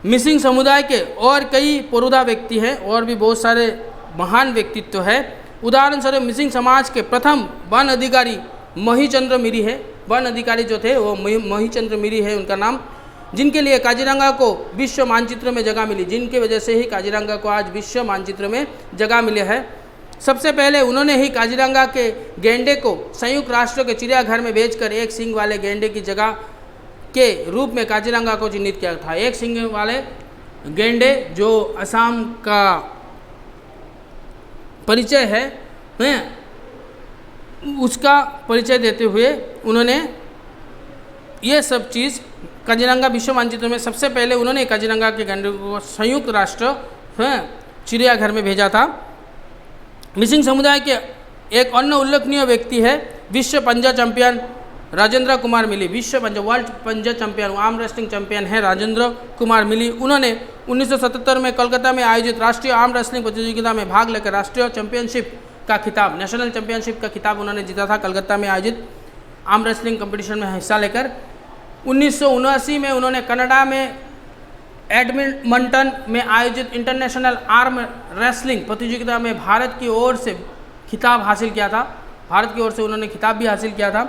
मिसिंग समुदाय के और कई पुरोधा व्यक्ति हैं और भी बहुत सारे महान व्यक्तित्व है। उदाहरण स्वरूप मिसिंग समाज के प्रथम वन अधिकारी महिचंद्र मिरी है। वन अधिकारी जो थे वो महिचंद्र मिरी है उनका नाम, जिनके लिए काजीरंगा को विश्व मानचित्र में जगह मिली, जिनकी वजह से ही काजीरंगा को आज विश्व मानचित्र में जगह मिली है। सबसे पहले उन्होंने ही काजीरंगा के गैंडे को संयुक्त राष्ट्र के चिड़ियाघर में भेजकर एक सींग वाले गैंडे की जगह के रूप में काजीरंगा को चिन्हित किया था। एक सींग वाले गैंडे जो असम का परिचय है, उसका परिचय देते हुए उन्होंने ये सब चीज़ काजीरंगा विश्व मानचित्र में सबसे पहले उन्होंने काजीरंगा के गैंडे को संयुक्त राष्ट्र चिड़ियाघर में भेजा था। मिसिंग समुदाय के एक अन्य उल्लेखनीय व्यक्ति है विश्व पंजा चैंपियन राजेंद्र कुमार मिली। विश्व पंजा वर्ल्ड पंजा चैंपियन, आर्म रेसलिंग चैंपियन है राजेंद्र कुमार मिली। उन्होंने 1977 में कोलकाता में आयोजित राष्ट्रीय आर्म रेसलिंग प्रतियोगिता में भाग लेकर राष्ट्रीय चैंपियनशिप का खिताब, नेशनल चैंपियनशिप का खिताब उन्होंने जीता था कलकत्ता में आयोजित आर्म रेसलिंग कंपटीशन में हिस्सा लेकर। 1979 में उन्होंने कनाडा में एडमिंटन में आयोजित इंटरनेशनल आर्म रेसलिंग प्रतियोगिता में भारत की ओर से खिताब हासिल किया था। भारत की ओर से उन्होंने खिताब भी हासिल किया था।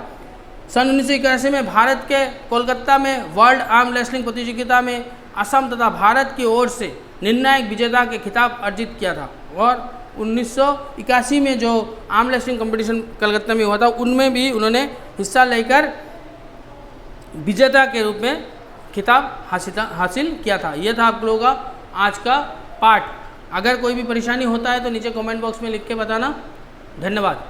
सन 1981 में भारत के कोलकाता में वर्ल्ड आर्म रेसलिंग प्रतियोगिता में असम तथा भारत की ओर से निर्णायक विजेता के खिताब अर्जित किया था। और 1981 में जो आर्म रेसलिंग कंपटीशन कलकत्ता में हुआ था उनमें भी उन्होंने हिस्सा लेकर विजेता के रूप में खिताब हासिल किया था। यह था आप लोगों का आज का पाठ। अगर कोई भी परेशानी होता है तो नीचे कमेंट बॉक्स में लिख के बताना। धन्यवाद।